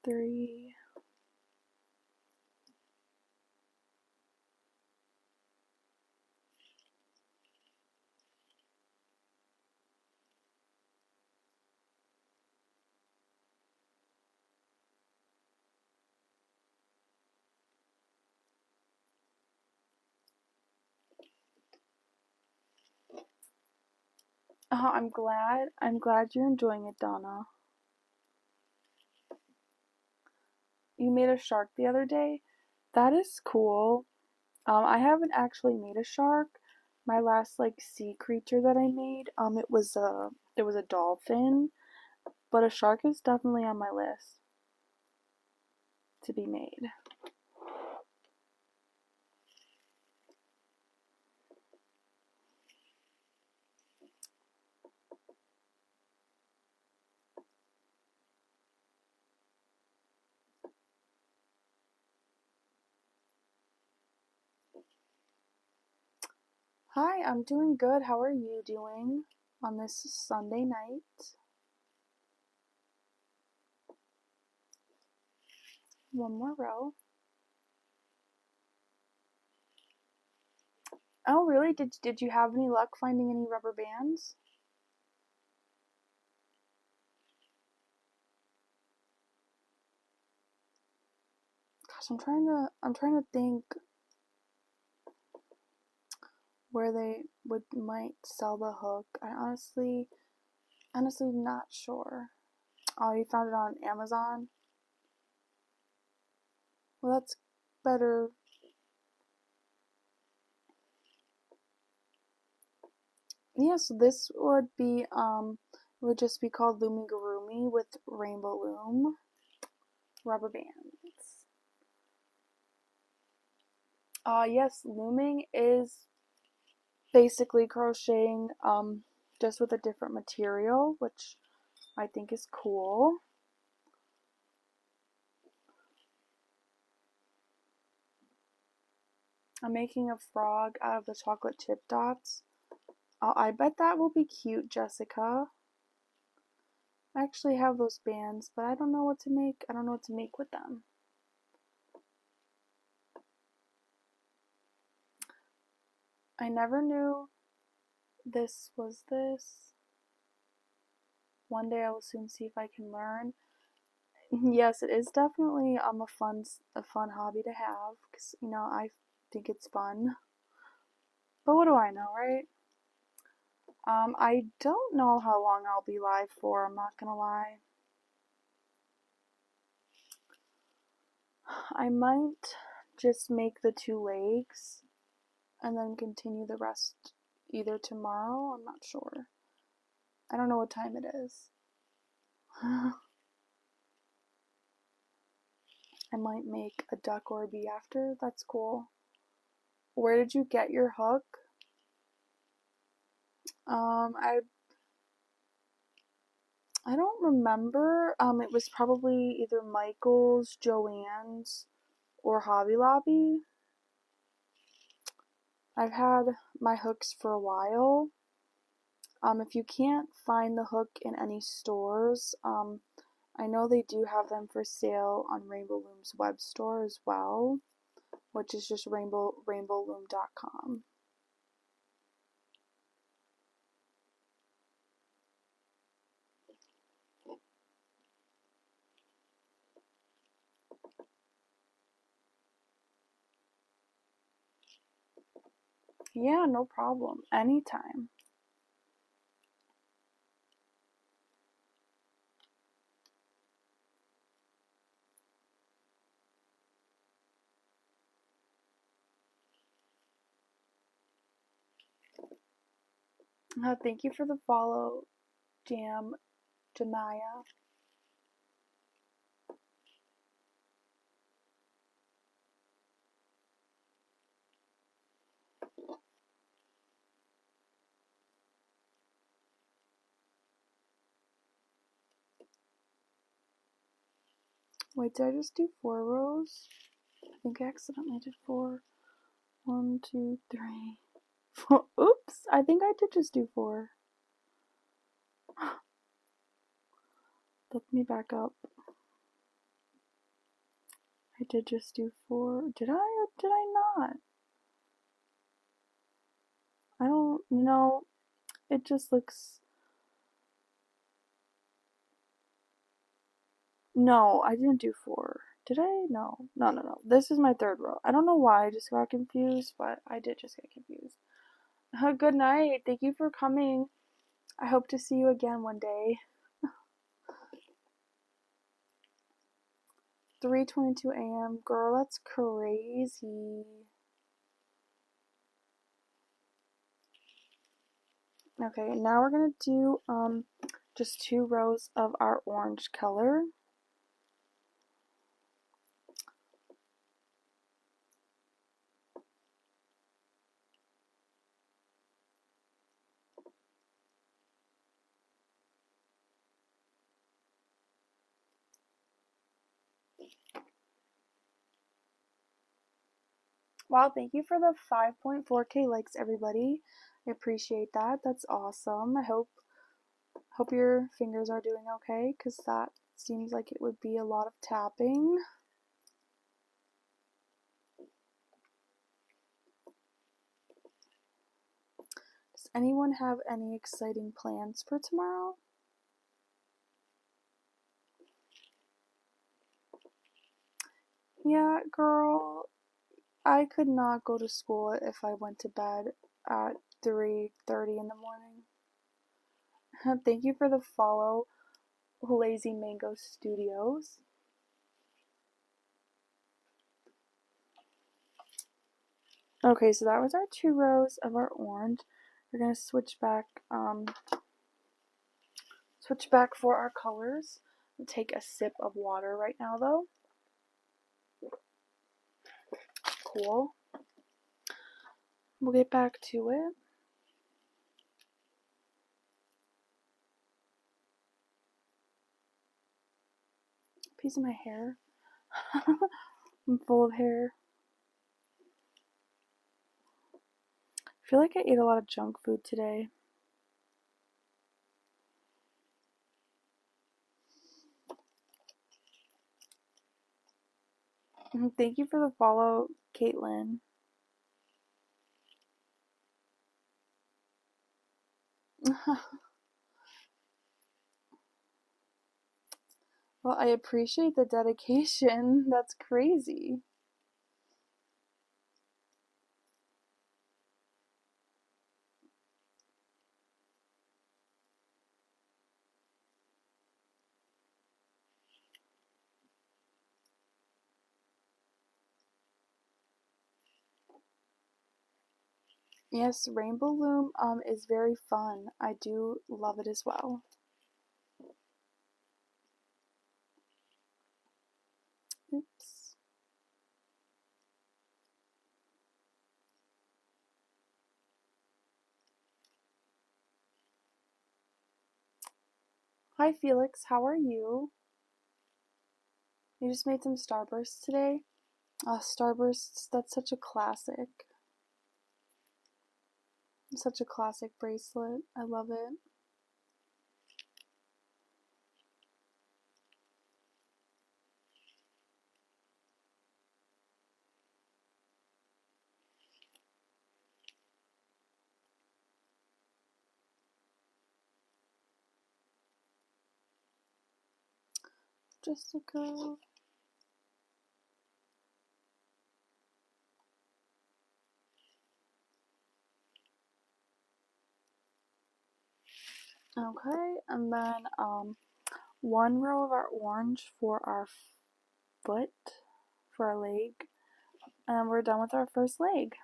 3. Oh, I'm glad you're enjoying it, Donna. You made a shark the other day? That is cool. I haven't actually made a shark. My last like sea creature that I made, it was a dolphin, but a shark is definitely on my list to be made. Hi, I'm doing good. How are you doing on this Sunday night? One more row. Oh, really? Did you have any luck finding any rubber bands? Gosh, I'm trying to think where they might sell the hook. I honestly not sure. Oh, you found it on Amazon? Well, that's better. Yeah, so this would be would just be called Loomigurumi with Rainbow Loom rubber bands. Yes, looming is basically crocheting just with a different material, which I think is cool. I'm making a frog out of the chocolate chip dots. I bet that will be cute, Jessica. I actually have those bands, but I don't know what to make. I don't know what to make with them. I never knew this was this. One day I will soon see if I can learn. Yes, it is definitely a fun hobby to have because I think it's fun. But what do I know, right? I don't know how long I'll be live for. I'm not gonna lie. I might just make the 2 legs and then continue the rest either tomorrow. I'm not sure. I don't know what time it is. I might make a duck or a bee after. That's cool. Where did you get your hook? I don't remember. It was probably either Michael's, Joann's, or Hobby Lobby. I've had my hooks for a while. If you can't find the hook in any stores, I know they do have them for sale on Rainbow Loom's web store as well, which is just rainbowloom.com. Yeah, no problem. Anytime. Thank you for the follow, Jamaya. Wait, did I just do 4 rows? I think I accidentally did 4. 1, 2, 3, 4. Oops, I think I did just do 4. Let me back up. I did just do 4. Did I or did I not? I don't know. It just looks. No, I didn't do 4. Did I? No. No. This is my 3rd row. I don't know why I just got confused, but I did just get confused. Good night. Thank you for coming. I hope to see you again one day. 3:22 a.m. Girl, that's crazy. Okay, now we're gonna do just 2 rows of our orange color. Wow, thank you for the 5.4K likes, everybody. I appreciate that. That's awesome. I hope your fingers are doing okay, because that seems like it would be a lot of tapping. Does anyone have any exciting plans for tomorrow? Yeah, girl, I could not go to school if I went to bed at 3:30 in the morning. Thank you for the follow, Lazy Mango Studios. Okay, so that was our 2 rows of our orange. We're gonna switch back for our colors. I'll take a sip of water right now though. Cool. We'll get back to it. Piece of my hair. I'm full of hair. I feel like I ate a lot of junk food today. Thank you for the follow, Caitlin. Well, I appreciate the dedication. That's crazy. Yes, Rainbow Loom is very fun. I do love it as well. Oops. Hi Felix, how are you? You just made some Starbursts today? Starbursts, that's such a classic. Such a classic bracelet. I love it. Jessica. Okay, and then 1 row of our orange for our foot, for our leg, and we're done with our first leg.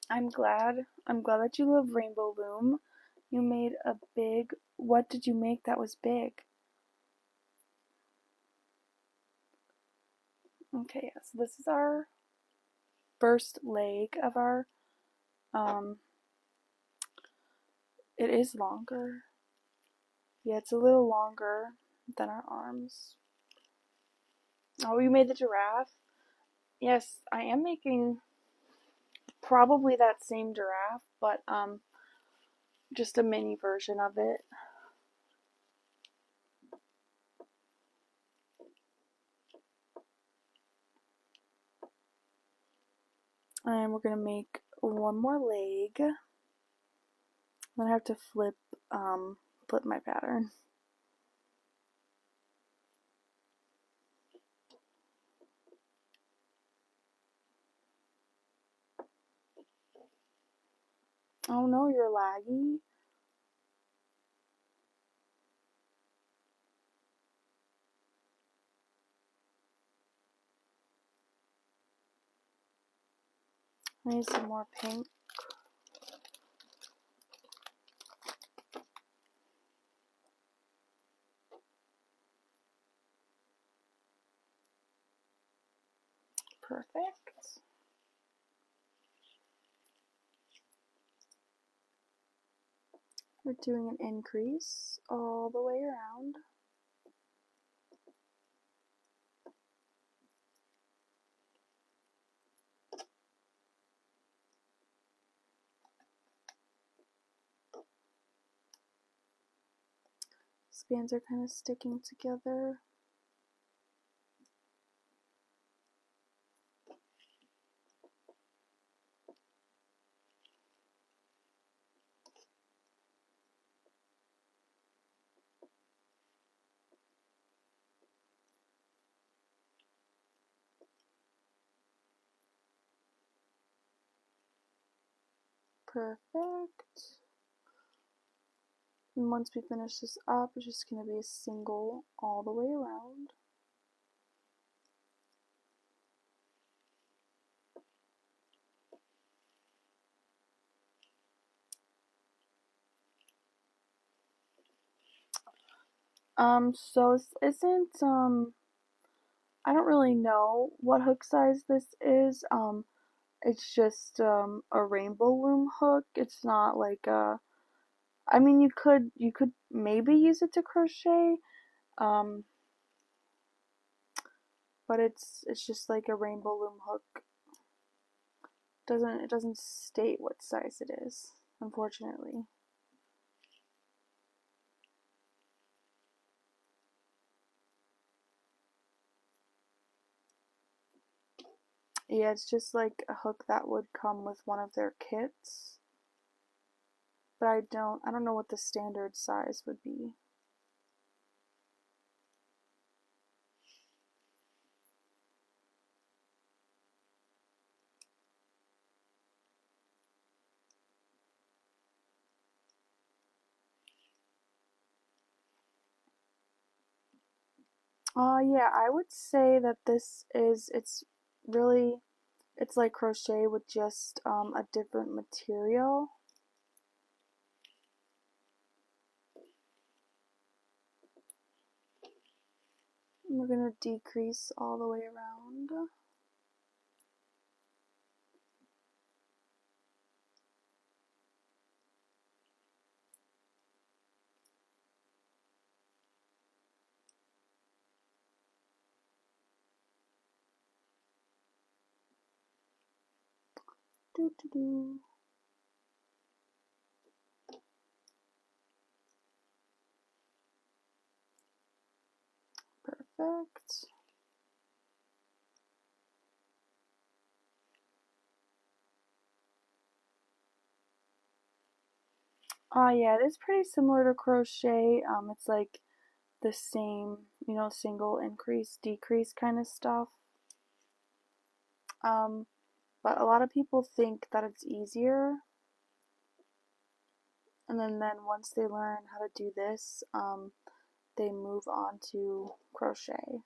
I'm glad that you love Rainbow Loom. You made a big, what did you make that was big? Okay, yeah, so this is our first leg of our, it is longer. Yeah, it's a little longer than our arms. Oh, you made the giraffe? Yes, I am making probably that same giraffe, but just a mini version of it. And we're gonna make 1 more leg. Then I have to flip my pattern. Oh no, you're laggy. I need some more pink. Perfect. We're doing an increase all the way around. These bands are kind of sticking together. Perfect. And once we finish this up, it's just going to be a single all the way around. So this isn't, I don't really know what hook size this is. It's just, a rainbow loom hook. It's not like a, I mean, you could maybe use it to crochet, um, but it's just like a rainbow loom hook. It doesn't state what size it is, unfortunately. Yeah, it's just like a hook that would come with one of their kits. But I don't know what the standard size would be. Yeah, I would say that it's really, it's like crochet with just a different material. And we're gonna decrease all the way around. Do do do. Perfect. Yeah, it is pretty similar to crochet. It's like the same, single increase, decrease kind of stuff. But a lot of people think that it's easier. And then once they learn how to do this, they move on to crochet.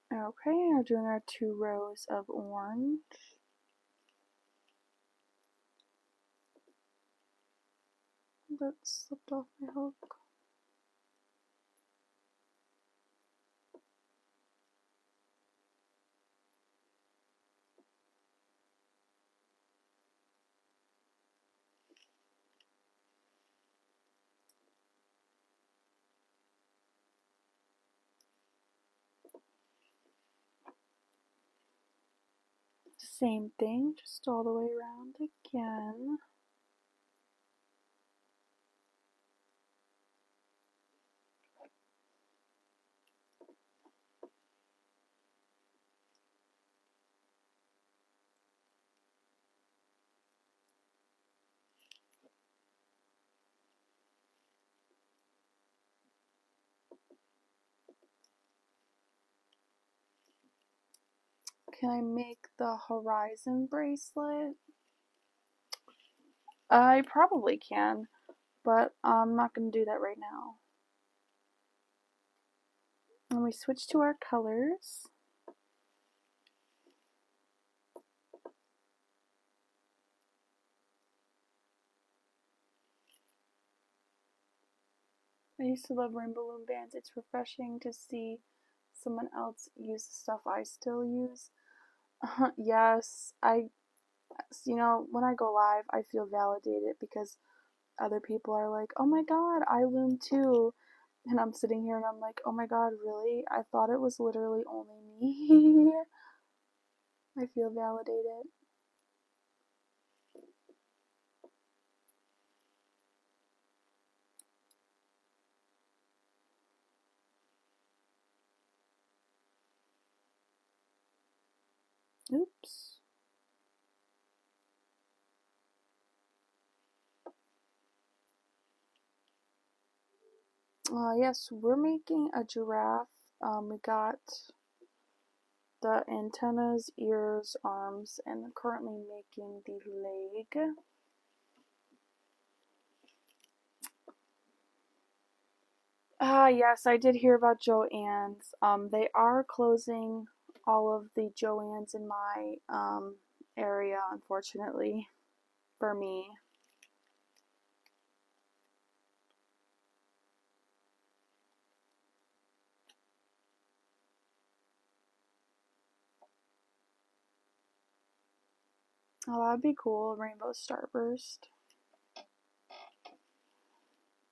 Okay, now doing our 2 rows of orange. That slipped off my hook. Same thing, just all the way around again. Can I make the horizon bracelet? I probably can, but I'm not going to do that right now. And we switch to our colors. I used to love rainbow loom bands. It's refreshing to see someone else use the stuff I still use. Yes, when I go live, I feel validated because other people are like, oh my god, I loom too. And I'm sitting here and I'm like, oh my god, really? I thought it was literally only me. I feel validated. Oops. Yes, we're making a giraffe. We got the antennas, ears, arms, and currently making the leg. Yes, I did hear about Joann's. They are closing all of the Joann's in my area, unfortunately, for me. Oh, that'd be cool. Rainbow Starburst.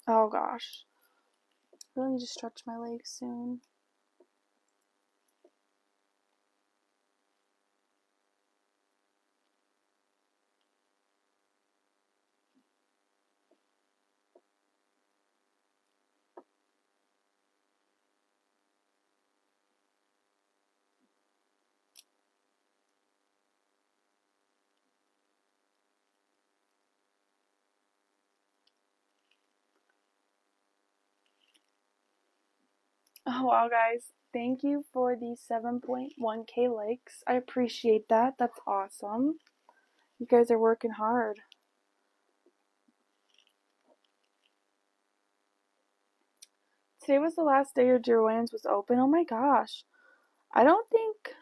Oh gosh. I really need to stretch my legs soon. Oh wow, guys. Thank you for the 7.1k likes. I appreciate that. That's awesome. You guys are working hard. Today was the last day your Joann's was open. Oh my gosh. I don't think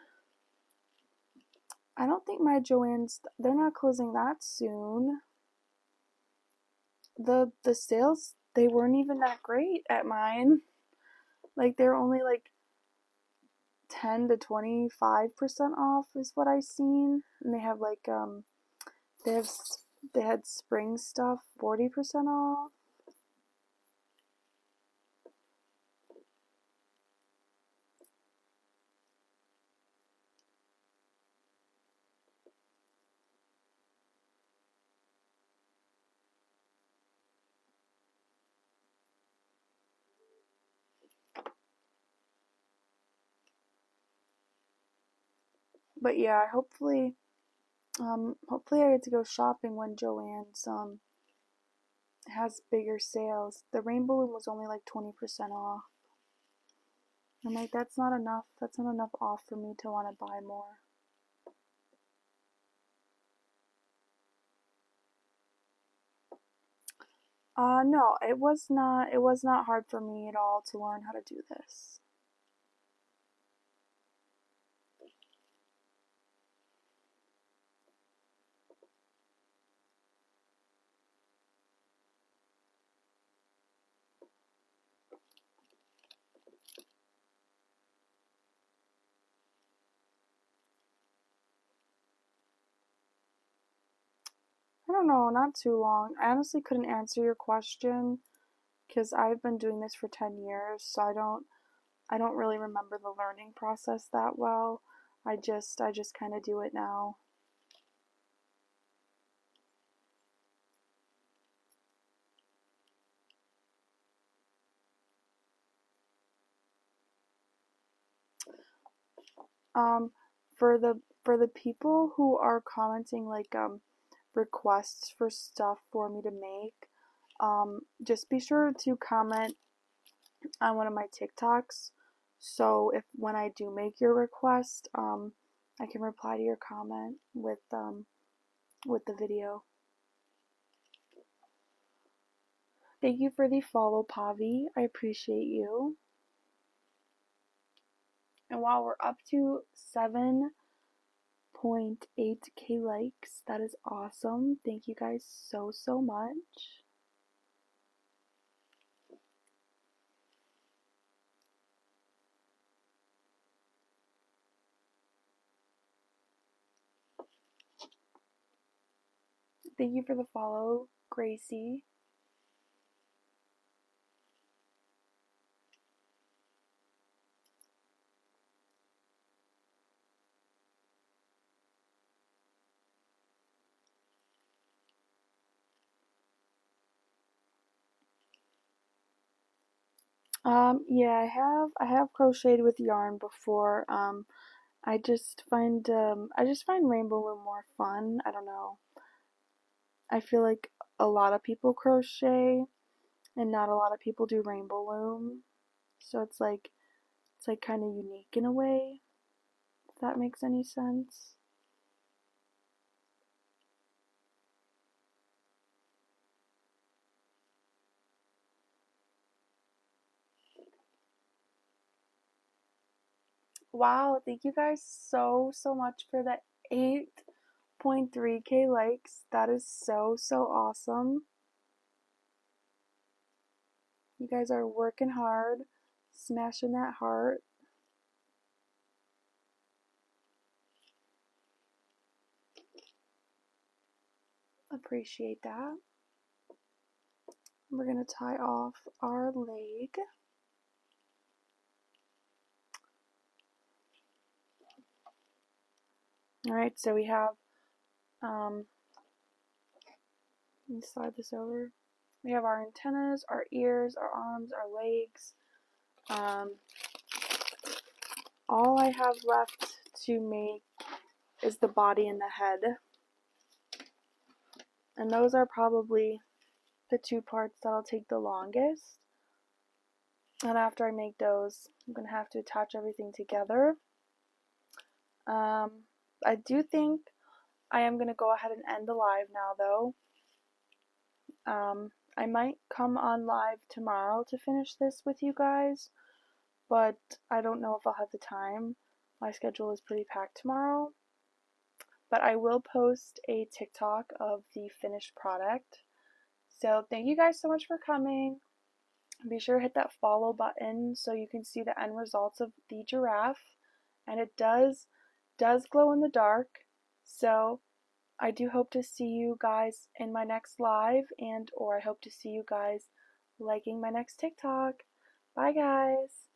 my Joann's, they're not closing that soon. The sales, they weren't even that great at mine. Like they're only like 10 to 25% off is what I seen. And they have like they have they had spring stuff 40% off. But yeah, hopefully I get to go shopping when Joann's has bigger sales. The rainbow balloon was only like 20% off. I'm like, that's not enough. That's not enough off for me to want to buy more. No, it was not hard for me at all to learn how to do this. I don't know, not too long. I honestly couldn't answer your question because I've been doing this for 10 years, so I don't really remember the learning process that well. I just kind of do it now. Um, for the people who are commenting like requests for stuff for me to make, just be sure to comment on one of my TikToks. So if when I do make your request, I can reply to your comment with the video. Thank you for the follow, Pavi. I appreciate you. And while we're up to 7.8k likes, that is awesome. Thank you guys so much. Thank you for the follow, Gracie. Yeah, I have crocheted with yarn before. I just find rainbow loom more fun. I don't know. I feel like a lot of people crochet and not a lot of people do rainbow loom. So it's like kind of unique in a way, if that makes any sense. Wow, thank you guys so much for the 8.3K likes. That is so awesome. You guys are working hard, smashing that heart. Appreciate that. We're gonna tie off our leg. Alright, so we have, let me slide this over. We have our antennas, our ears, our arms, our legs. All I have left to make is the body and the head. And those are probably the two parts that'll take the longest. And after I make those, I'm going to have to attach everything together. I do think I am going to go ahead and end the live now, though. I might come on live tomorrow to finish this with you guys, but I don't know if I'll have the time. My schedule is pretty packed tomorrow. But I will post a TikTok of the finished product. So thank you guys so much for coming. Be sure to hit that follow button so you can see the end results of the giraffe. And it does glow in the dark. So I do hope to see you guys in my next live, and or I hope to see you guys liking my next TikTok. Bye guys.